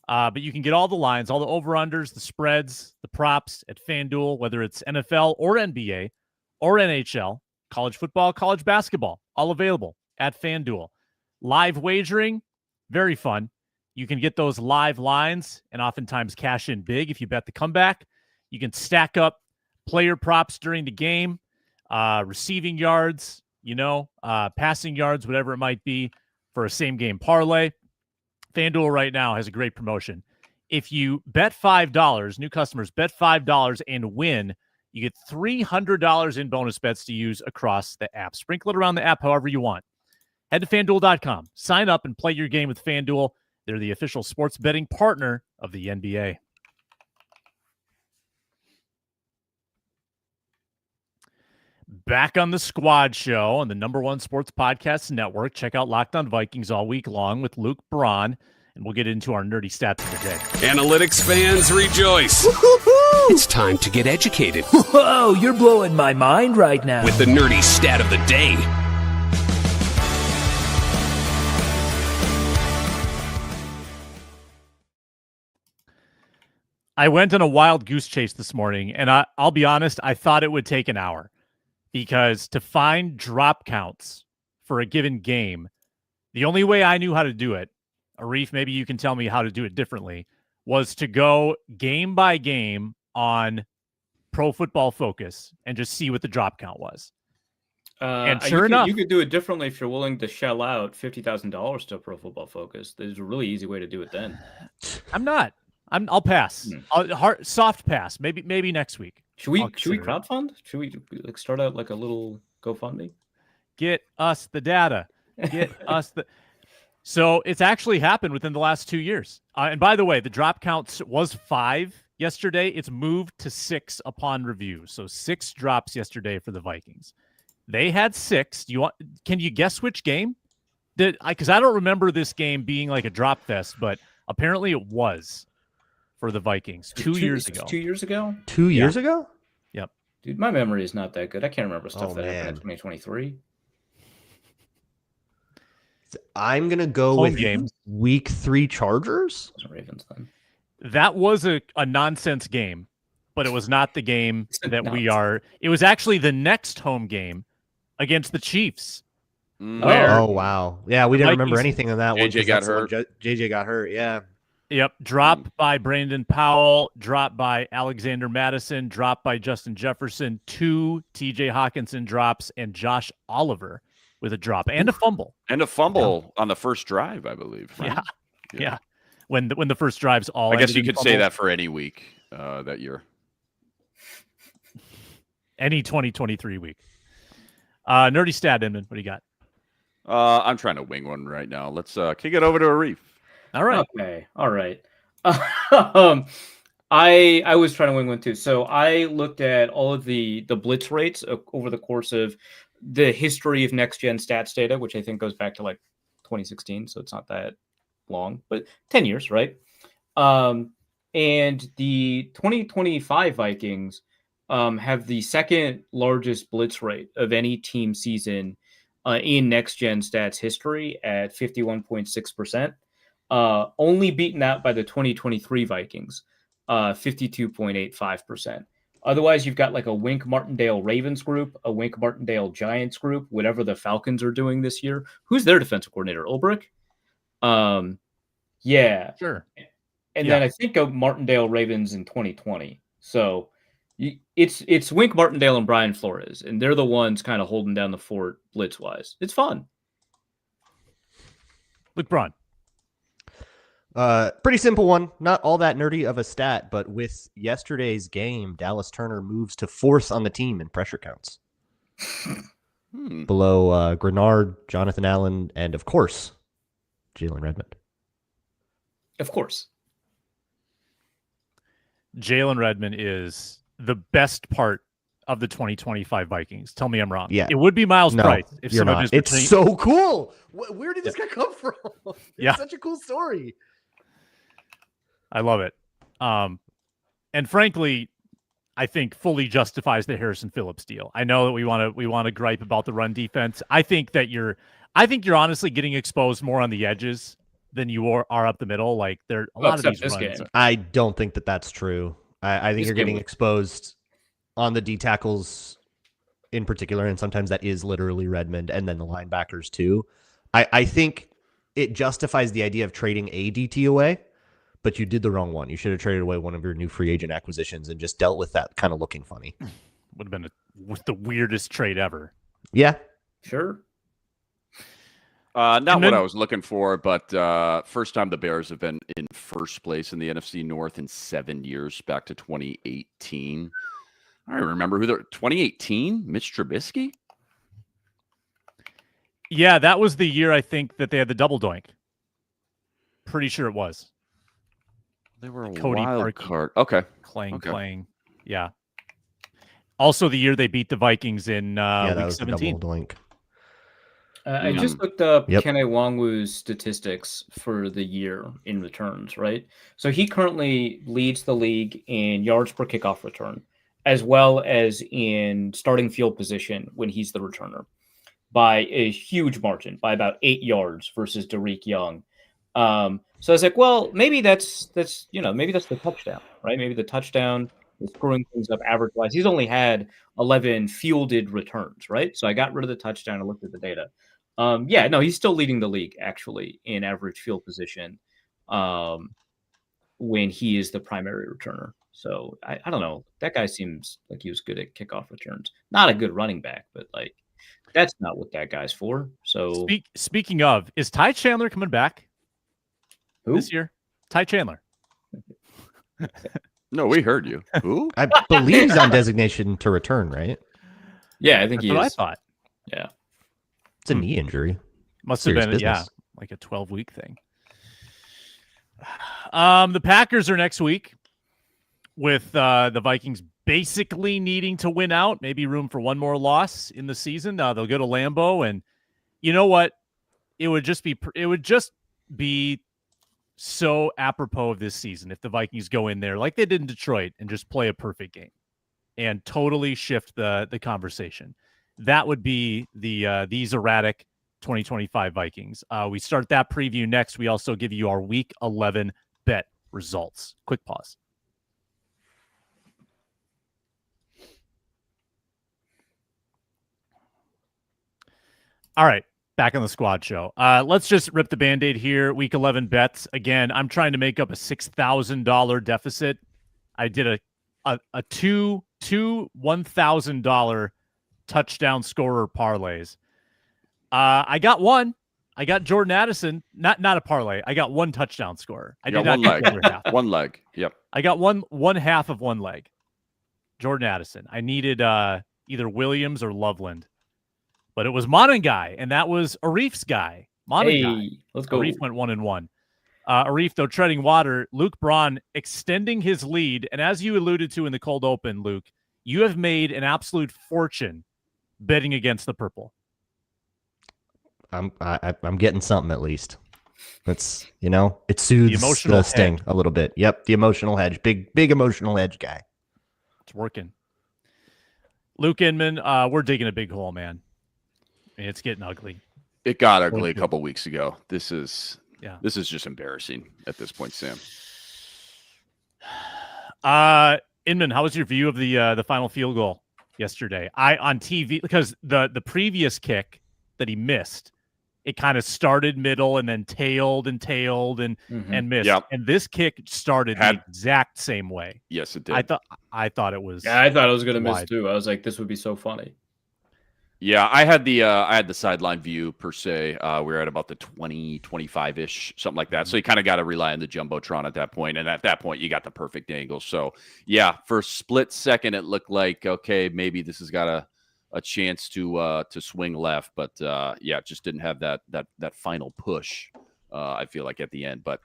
But you can get all the lines, all the over-unders, the spreads, the props at FanDuel, whether it's NFL or NBA or NHL, college football, college basketball, all available at FanDuel. Live wagering, very fun. You can get those live lines and oftentimes cash in big if you bet the comeback. You can stack up player props during the game, receiving yards, passing yards, whatever it might be, for a same-game parlay. FanDuel right now has a great promotion. If you bet $5, new customers bet $5 and win, you get $300 in bonus bets to use across the app. Sprinkle it around the app however you want. Head to FanDuel.com. Sign up and play your game with FanDuel. They're the official sports betting partner of the NBA. Back on the Squad Show on the #1 sports podcast network. Check out Locked On Vikings all week long with Luke Braun, and we'll get into our nerdy stats of the day. Analytics fans rejoice. It's time to get educated. Whoa, you're blowing my mind right now. With the nerdy stat of the day. I went on a wild goose chase this morning, and I'll be honest, I thought it would take an hour. Because to find drop counts for a given game, the only way I knew how to do it, Arif, maybe you can tell me how to do it differently, was to go game by game on Pro Football Focus and just see what the drop count was. And sure enough, you could do it differently if you're willing to shell out $50,000 to Pro Football Focus. There's a really easy way to do it then. I'm not. I'll pass. Soft pass. Maybe next week. Should we crowdfund? Should we start out like a little GoFundMe? Get us the data. Get us the. So it's actually happened within the last 2 years. And by the way, the drop count was 5 yesterday. It's moved to 6 upon review. So 6 drops yesterday for the Vikings. They had 6. Can you guess which game? Because I don't remember this game being like a drop fest, but apparently it was. For the Vikings 2 years ago. 2 years ago? 2 years ago? Yep. Dude, my memory is not that good. I can't remember stuff that happened in 2023. I'm going to go with week 3 Chargers. Ravens then. That was a nonsense game, but it was not the game that we are. It was actually the next home game against the Chiefs. Oh, wow. Yeah, we didn't remember anything on that one. JJ got hurt. JJ got hurt, yeah. Yep. Drop by Brandon Powell, drop by Alexander Madison, drop by Justin Jefferson, 2 TJ Hawkinson drops, and Josh Oliver with a drop and a fumble. And a fumble on the first drive, I believe. Right? Yeah. When the first drive's all. I guess you could say that for any week that year. Any 2023 week. Nerdy stat, Inman. What do you got? I'm trying to wing one right now. Let's kick it over to Arif. All right. Okay. All right. I was trying to wing one too. So I looked at all of the blitz rates over the course of the history of next gen stats data, which I think goes back to like 2016. So it's not that long, but 10 years, right? And the 2025 Vikings have the second largest blitz rate of any team season in Next Gen Stats history at 51.6%, only beaten out by the 2023 Vikings, 52.85%. Otherwise, you've got like a Wink Martindale Ravens group, a Wink Martindale Giants group, whatever the Falcons are doing this year. Who's their defensive coordinator? Ulbrich? Yeah. Sure. And then I think of Martindale Ravens in 2020. So it's Wink Martindale and Brian Flores, and they're the ones kind of holding down the fort blitz-wise. It's fun. Luke Braun. Pretty simple one. Not all that nerdy of a stat, but with yesterday's game, Dallas Turner moves to 4th on the team in pressure counts. Below Grenard, Jonathan Allen, and of course, Jalen Redmond. Of course. Jalen Redmond is the best part of the 2025 Vikings. Tell me I'm wrong. Yeah. It would be Miles Price if you're someone not. just It's so cool. Where did this guy come from? Yeah. It's such a cool story. I love it. And frankly, I think fully justifies the Harrison Phillips deal. I know that we want to gripe about the run defense. I think you're honestly getting exposed more on the edges than you are up the middle. Like there a lot of these runs. Game. I don't think that's true. I think you're getting exposed on the D tackles in particular, and sometimes that is literally Redmond and then the linebackers too. I think it justifies the idea of trading a DT away, but you did the wrong one. You should have traded away one of your new free agent acquisitions and just dealt with that kind of looking funny. Would have been the weirdest trade ever. Yeah. Sure. Not what I was looking for, but first time the Bears have been in first place in the NFC North in 7 years, back to 2018. I don't remember who 2018? Mitch Trubisky? Yeah, that was the year I think that they had the double doink. Pretty sure it was. They were a Cody wild Parkey. card. Okay. Clang. Yeah. Also the year they beat the Vikings in that week was 17. the double doink. I just looked up Kene Nwangwu's statistics for the year in returns, right? So he currently leads the league in yards per kickoff return, as well as in starting field position when he's the returner, by a huge margin, by about 8 yards versus Derek Young. So I was like, well, maybe that's maybe that's the touchdown, right? Maybe the touchdown is screwing things up average-wise. He's only had 11 fielded returns, right? So I got rid of the touchdown and looked at the data. He's still leading the league, actually, in average field position when he is the primary returner. So I don't know. That guy seems like he was good at kickoff returns. Not a good running back, but like that's not what that guy's for. So Speaking of, is Ty Chandler coming back this year? Ty Chandler. No, we heard you. Who? I believe he's on designation to return, right? Yeah, I think That's what I thought. Yeah. It's a knee injury. Must have Serious been, business. like a 12-week thing. The Packers are next week with the Vikings basically needing to win out, maybe room for one more loss in the season. They'll go to Lambeau, and you know what? It would just be so apropos of this season if the Vikings go in there like they did in Detroit and just play a perfect game and totally shift the conversation. That would be these erratic 2025 Vikings. We start that preview next. We also give you our Week 11 bet results. Quick pause. All right, back on the squad show. Let's just rip the Band-Aid here. Week 11 bets. Again, I'm trying to make up a $6,000 deficit. I did a two $1,000 touchdown scorer parlays. I got one. I got Jordan Addison. Not a parlay. I got one touchdown scorer. I did not get the other half. One leg. Yep. I got one half of one leg. Jordan Addison. I needed either Williams or Loveland, but it was Monangai, and that was Arif's guy. Monangai. Hey, let's go. Arif went 1-1. Arif, though, treading water. Luke Braun extending his lead, and as you alluded to in the cold open, Luke, you have made an absolute fortune betting against the purple. I'm getting something at least. That's, it soothes emotional the sting hedge. a little bit. Yep, the emotional hedge. Big emotional hedge guy. It's working. Luke Inman, we're digging a big hole, man. It's getting ugly. It got ugly a couple weeks ago. This is just embarrassing at this point, Sam. Inman, how was your view of the final field goal yesterday? On TV, because the previous kick that he missed, it kind of started middle and then tailed and missed. Yep. And this kick started the exact same way. Yes, it did. I thought it was. Yeah, I thought I was gonna miss wide. too. I was like, this would be so funny. Yeah, I had the sideline view per se. We were at about the 20, 25-ish, something like that. So you kind of got to rely on the Jumbotron at that point. And at that point, you got the perfect angle. So, yeah, for a split second, it looked like, okay, maybe this has got a chance to swing left. But, yeah, it just didn't have that final push, I feel like, at the end. But,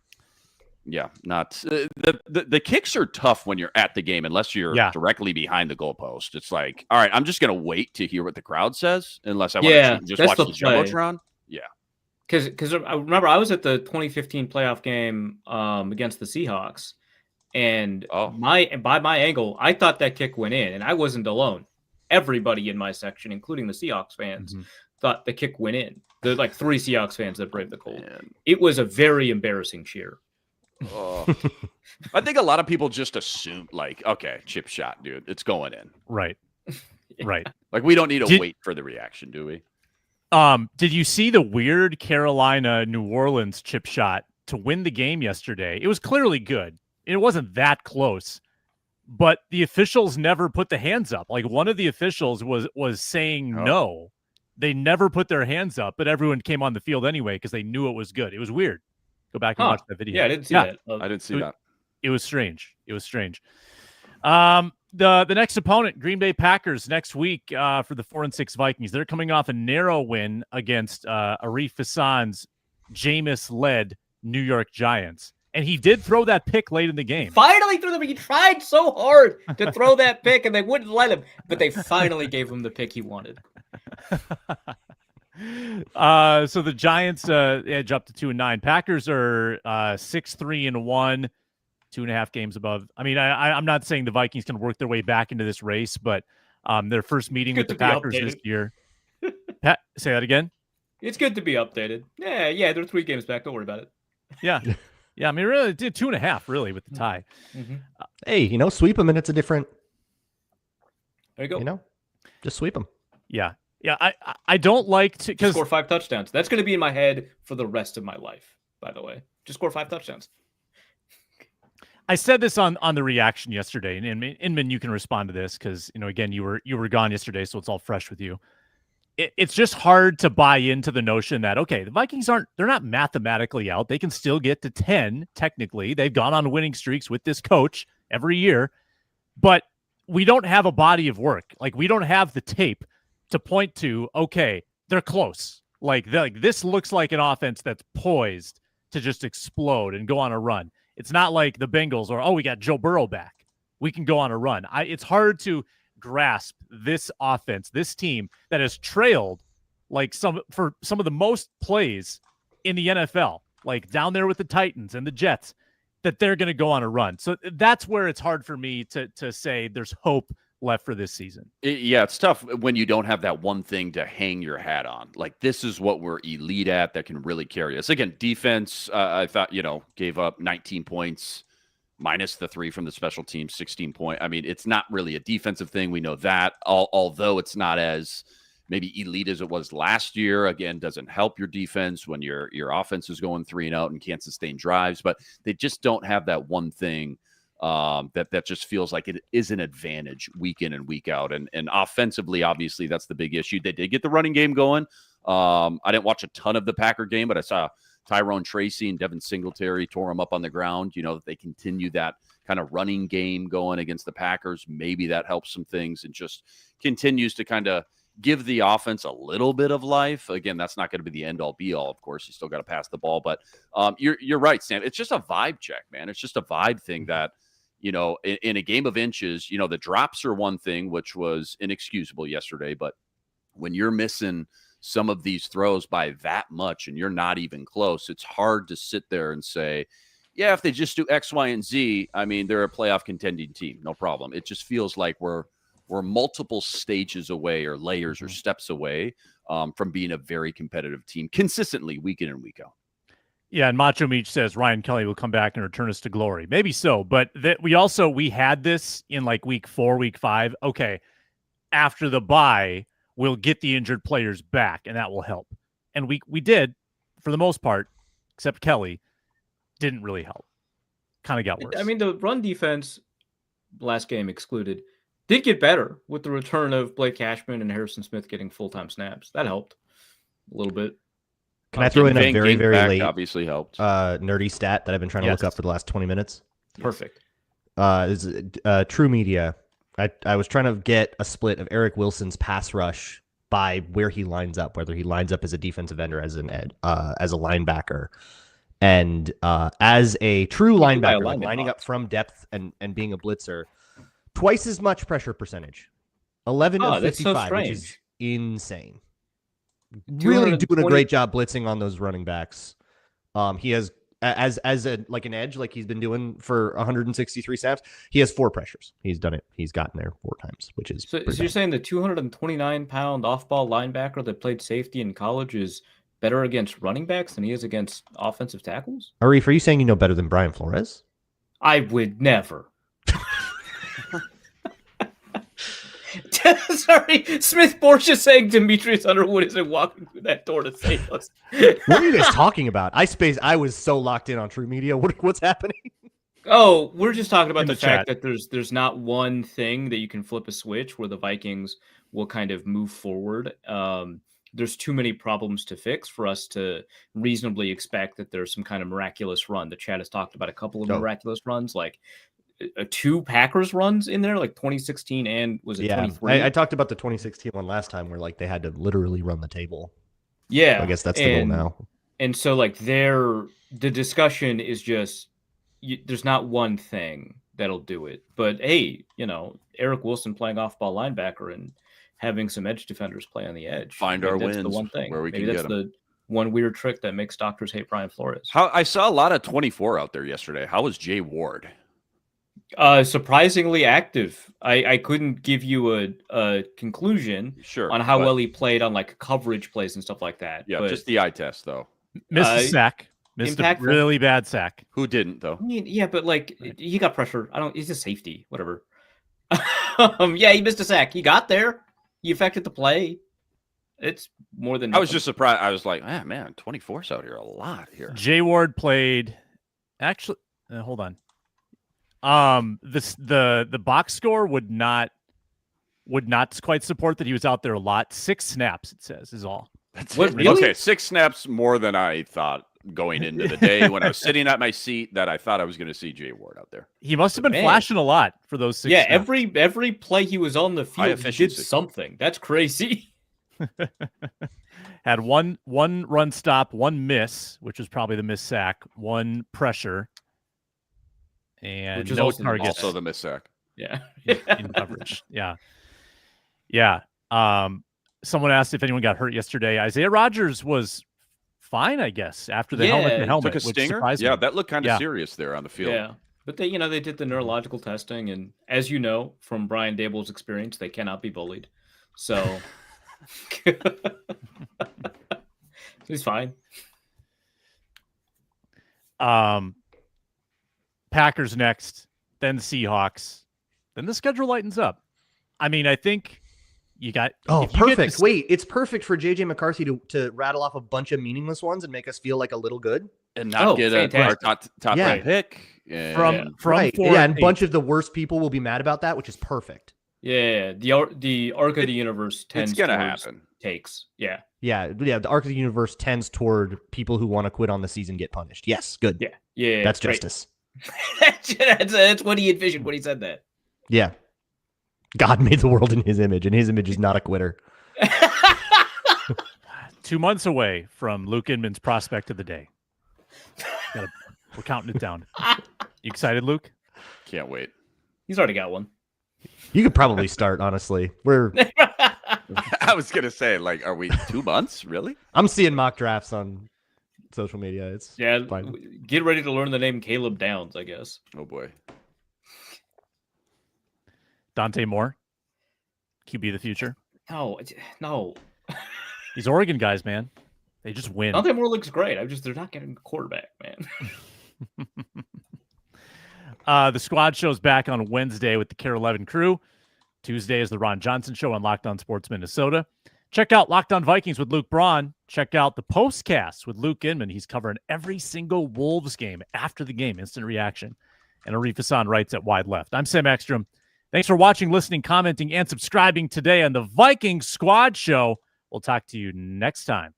yeah, not the kicks are tough when you're at the game unless you're directly behind the goalpost. It's like, all right, I'm just gonna wait to hear what the crowd says unless I want to just watch the Jumbotron. Yeah, because I remember I was at the 2015 playoff game against the Seahawks, and by my angle, I thought that kick went in, and I wasn't alone. Everybody in my section, including the Seahawks fans, thought the kick went in. There's like 3 Seahawks fans that braved the cold. Man. It was a very embarrassing cheer. I think a lot of people just assume, like, okay, chip shot, dude, it's going in. Right. Right. Like, we don't need to wait for the reaction, do we? Did you see the weird Carolina New Orleans chip shot to win the game yesterday? It was clearly good. It wasn't that close, but the officials never put the hands up. Like, one of the officials was saying no. They never put their hands up, but everyone came on the field anyway because they knew it was good. It was weird. Go back and watch that video. Yeah, I didn't see that. I didn't see that. It was strange. The next opponent, Green Bay Packers, next week for the 4-6 Vikings. They're coming off a narrow win against Arif Hasan's Jameis-led New York Giants. And he did throw that pick late in the game. Finally threw them. He tried so hard to throw that pick, and they wouldn't let him. But they finally gave him the pick he wanted. So the Giants edge up to 2-9. Packers are 6-3-1, 2.5 games above. I mean, I'm not saying the Vikings can work their way back into this race, but their first meeting with the Packers this year. Say that again. It's good to be updated. Yeah, they're 3 games back. Don't worry about it. Yeah. I mean, really, did 2.5 really with the tie. Hey, sweep them, and it's a different. There you go. Just sweep them. Yeah. Yeah, I don't like to because score 5 touchdowns. That's going to be in my head for the rest of my life. By the way, just score 5 touchdowns. I said this on the reaction yesterday, and Inman, you can respond to this because again you were gone yesterday, so it's all fresh with you. It's just hard to buy into the notion that the Vikings they're not mathematically out. They can still get to 10 technically. They've gone on winning streaks with this coach every year, but we don't have a body of work. Like we don't have the tape to point to, they're close. Like this looks like an offense that's poised to just explode and go on a run. It's not like the Bengals or, we got Joe Burrow back. We can go on a run. It's hard to grasp this offense, this team that has trailed for some of the most plays in the NFL, like down there with the Titans and the Jets, that they're going to go on a run. So that's where it's hard for me to say there's hope left for this season. It's tough when you don't have that one thing to hang your hat on. Like, this is what we're elite at that can really carry us. Again, defense, I thought, gave up 19 points minus the 3 from the special team, 16 point. I mean, it's not really a defensive thing. We know that, although it's not as maybe elite as it was last year. Again, doesn't help your defense when your offense is going 3 and out and can't sustain drives, but they just don't have that one thing that just feels like it is an advantage week in and week out. And offensively, obviously, that's the big issue. They did get the running game going. I didn't watch a ton of the Packer game, but I saw Tyrone Tracy and Devin Singletary tore him up on the ground. They continue that kind of running game going against the Packers. Maybe that helps some things and just continues to kind of give the offense a little bit of life. Again, that's not going to be the end-all, be-all. Of course, you still got to pass the ball. But you're right, Sam. It's just a vibe check, man. It's just a vibe thing that, in a game of inches, the drops are one thing, which was inexcusable yesterday. But when you're missing some of these throws by that much and you're not even close, it's hard to sit there and say, yeah, if they just do X, Y, and Z, I mean, they're a playoff contending team. No problem. It just feels like we're multiple stages away or layers or steps away from being a very competitive team consistently week in and week out. Yeah, and Macho Meach says Ryan Kelly will come back and return us to glory. Maybe so, but we had this in like week 4, week 5. Okay, after the bye, we'll get the injured players back, and that will help. And we did, for the most part, except Kelly, didn't really help. Kind of got worse. I mean, the run defense, last game excluded, did get better with the return of Blake Cashman and Harrison Smith getting full-time snaps. That helped a little bit. Can I throw in a very, very late obviously helped nerdy stat that I've been trying to look up for the last 20 minutes? Perfect. Is True Media. I was trying to get a split of Eric Wilson's pass rush by where he lines up, whether he lines up as a defensive end or as as a linebacker. And as a true linebacker, lining up from depth and being a blitzer, twice as much pressure percentage. 11 of 55, which is insane. Really doing a great job blitzing on those running backs. He has as an edge, like he's been doing for 163 snaps. He has 4 pressures. He's done it. He's gotten there 4 times, which is so you're saying the 229-pound off-ball linebacker that played safety in college is better against running backs than he is against offensive tackles? Arif, are you saying you know better than Brian Flores? I would never. Sorry, Smith Borch is saying Demetrius Underwood isn't walking through that door to save us. What are you guys talking about? I was so locked in on True Media. What's happening? Oh, we're just talking about the fact chat. that there's not one thing that you can flip a switch where the Vikings will kind of move forward. There's too many problems to fix for us to reasonably expect that there's some kind of miraculous run. The chat has talked about a couple of miraculous runs, like 2 Packers runs in there, like 2016 and was it 23? I talked about the 2016 one last time where like they had to literally run the table. Yeah. So I guess that's the goal now. And so like the discussion is just there's not one thing that'll do it. But hey, Eric Wilson playing off-ball linebacker and having some edge defenders play on the edge. Find our wins. That's the one thing. Where we Maybe can that's get them. the one weird trick that makes doctors hate Brian Flores. I saw a lot of 24 out there yesterday. How was Jay Ward? Surprisingly active. I couldn't give you a conclusion on how well he played on like coverage plays and stuff like that. Yeah, just the eye test though. Missed a sack. Missed a really bad sack. Who didn't though? Yeah, but like he got pressure. He's a safety, whatever. Yeah, he missed a sack. He got there. He affected the play. It's more than I was just surprised. I was like, man, 24's out here a lot here. Jay Ward played actually hold on. The box score would not quite support that he was out there a lot. 6 snaps, it says, is all. That's what, it. really? Okay, 6 snaps more than I thought going into the day when I was sitting at my seat that I thought I was going to see Jay Ward out there. He must have been flashing a lot for those 6 snaps. every play he was on the field, he did something. That's crazy. Had one run stop, 1 miss, which was probably the missed sack, 1 pressure. And which is no also targets. Also the miss sack. Yeah. in coverage. Yeah. Yeah. Someone asked if anyone got hurt yesterday. Isaiah Rodgers was fine, I guess, after the helmet to helmet. Took a stinger. Yeah, that looked kind of serious there on the field. Yeah. But they did the neurological testing, and as you know from Brian Dable's experience, they cannot be bullied. So he's fine. Packers next, then Seahawks, then the schedule lightens up. I mean, I think you got. Perfect. Wait, it's perfect for JJ McCarthy to rattle off a bunch of meaningless ones and make us feel like a little good and not get our top 10 pick from right. And a bunch of the worst people will be mad about that, which is perfect. Yeah, the arc of the universe tends it's gonna happen. Takes. Yeah. The arc of the universe tends toward people who want to quit on the season get punished. Yes, good. Yeah. That's justice. That's what he envisioned when he said that. Yeah. God made the world in his image, and his image is not a quitter. 2 months away from Luke Inman's prospect of the day. We're counting it down. You excited, Luke? Can't wait. He's already got one. You could probably start, honestly. I was gonna say, like, are we 2 months? Really? I'm seeing mock drafts on social media. It's Yeah, fine. get ready to learn the name Caleb Downs, I guess. Oh boy. Dante Moore, QB of the future. No. These Oregon guys, man, they just win. Dante Moore looks great. They're not getting a quarterback, man. The squad show's back on Wednesday with the Care 11 crew. Tuesday is the Ron Johnson Show on Locked On Sports Minnesota. Check out Locked On Vikings with Luke Braun. Check out the Postcast with Luke Inman. He's covering every single Wolves game after the game, instant reaction. And Arif Hasan writes at Wide Left. I'm Sam Ekstrom. Thanks for watching, listening, commenting, and subscribing today on the Vikings Squad Show. We'll talk to you next time.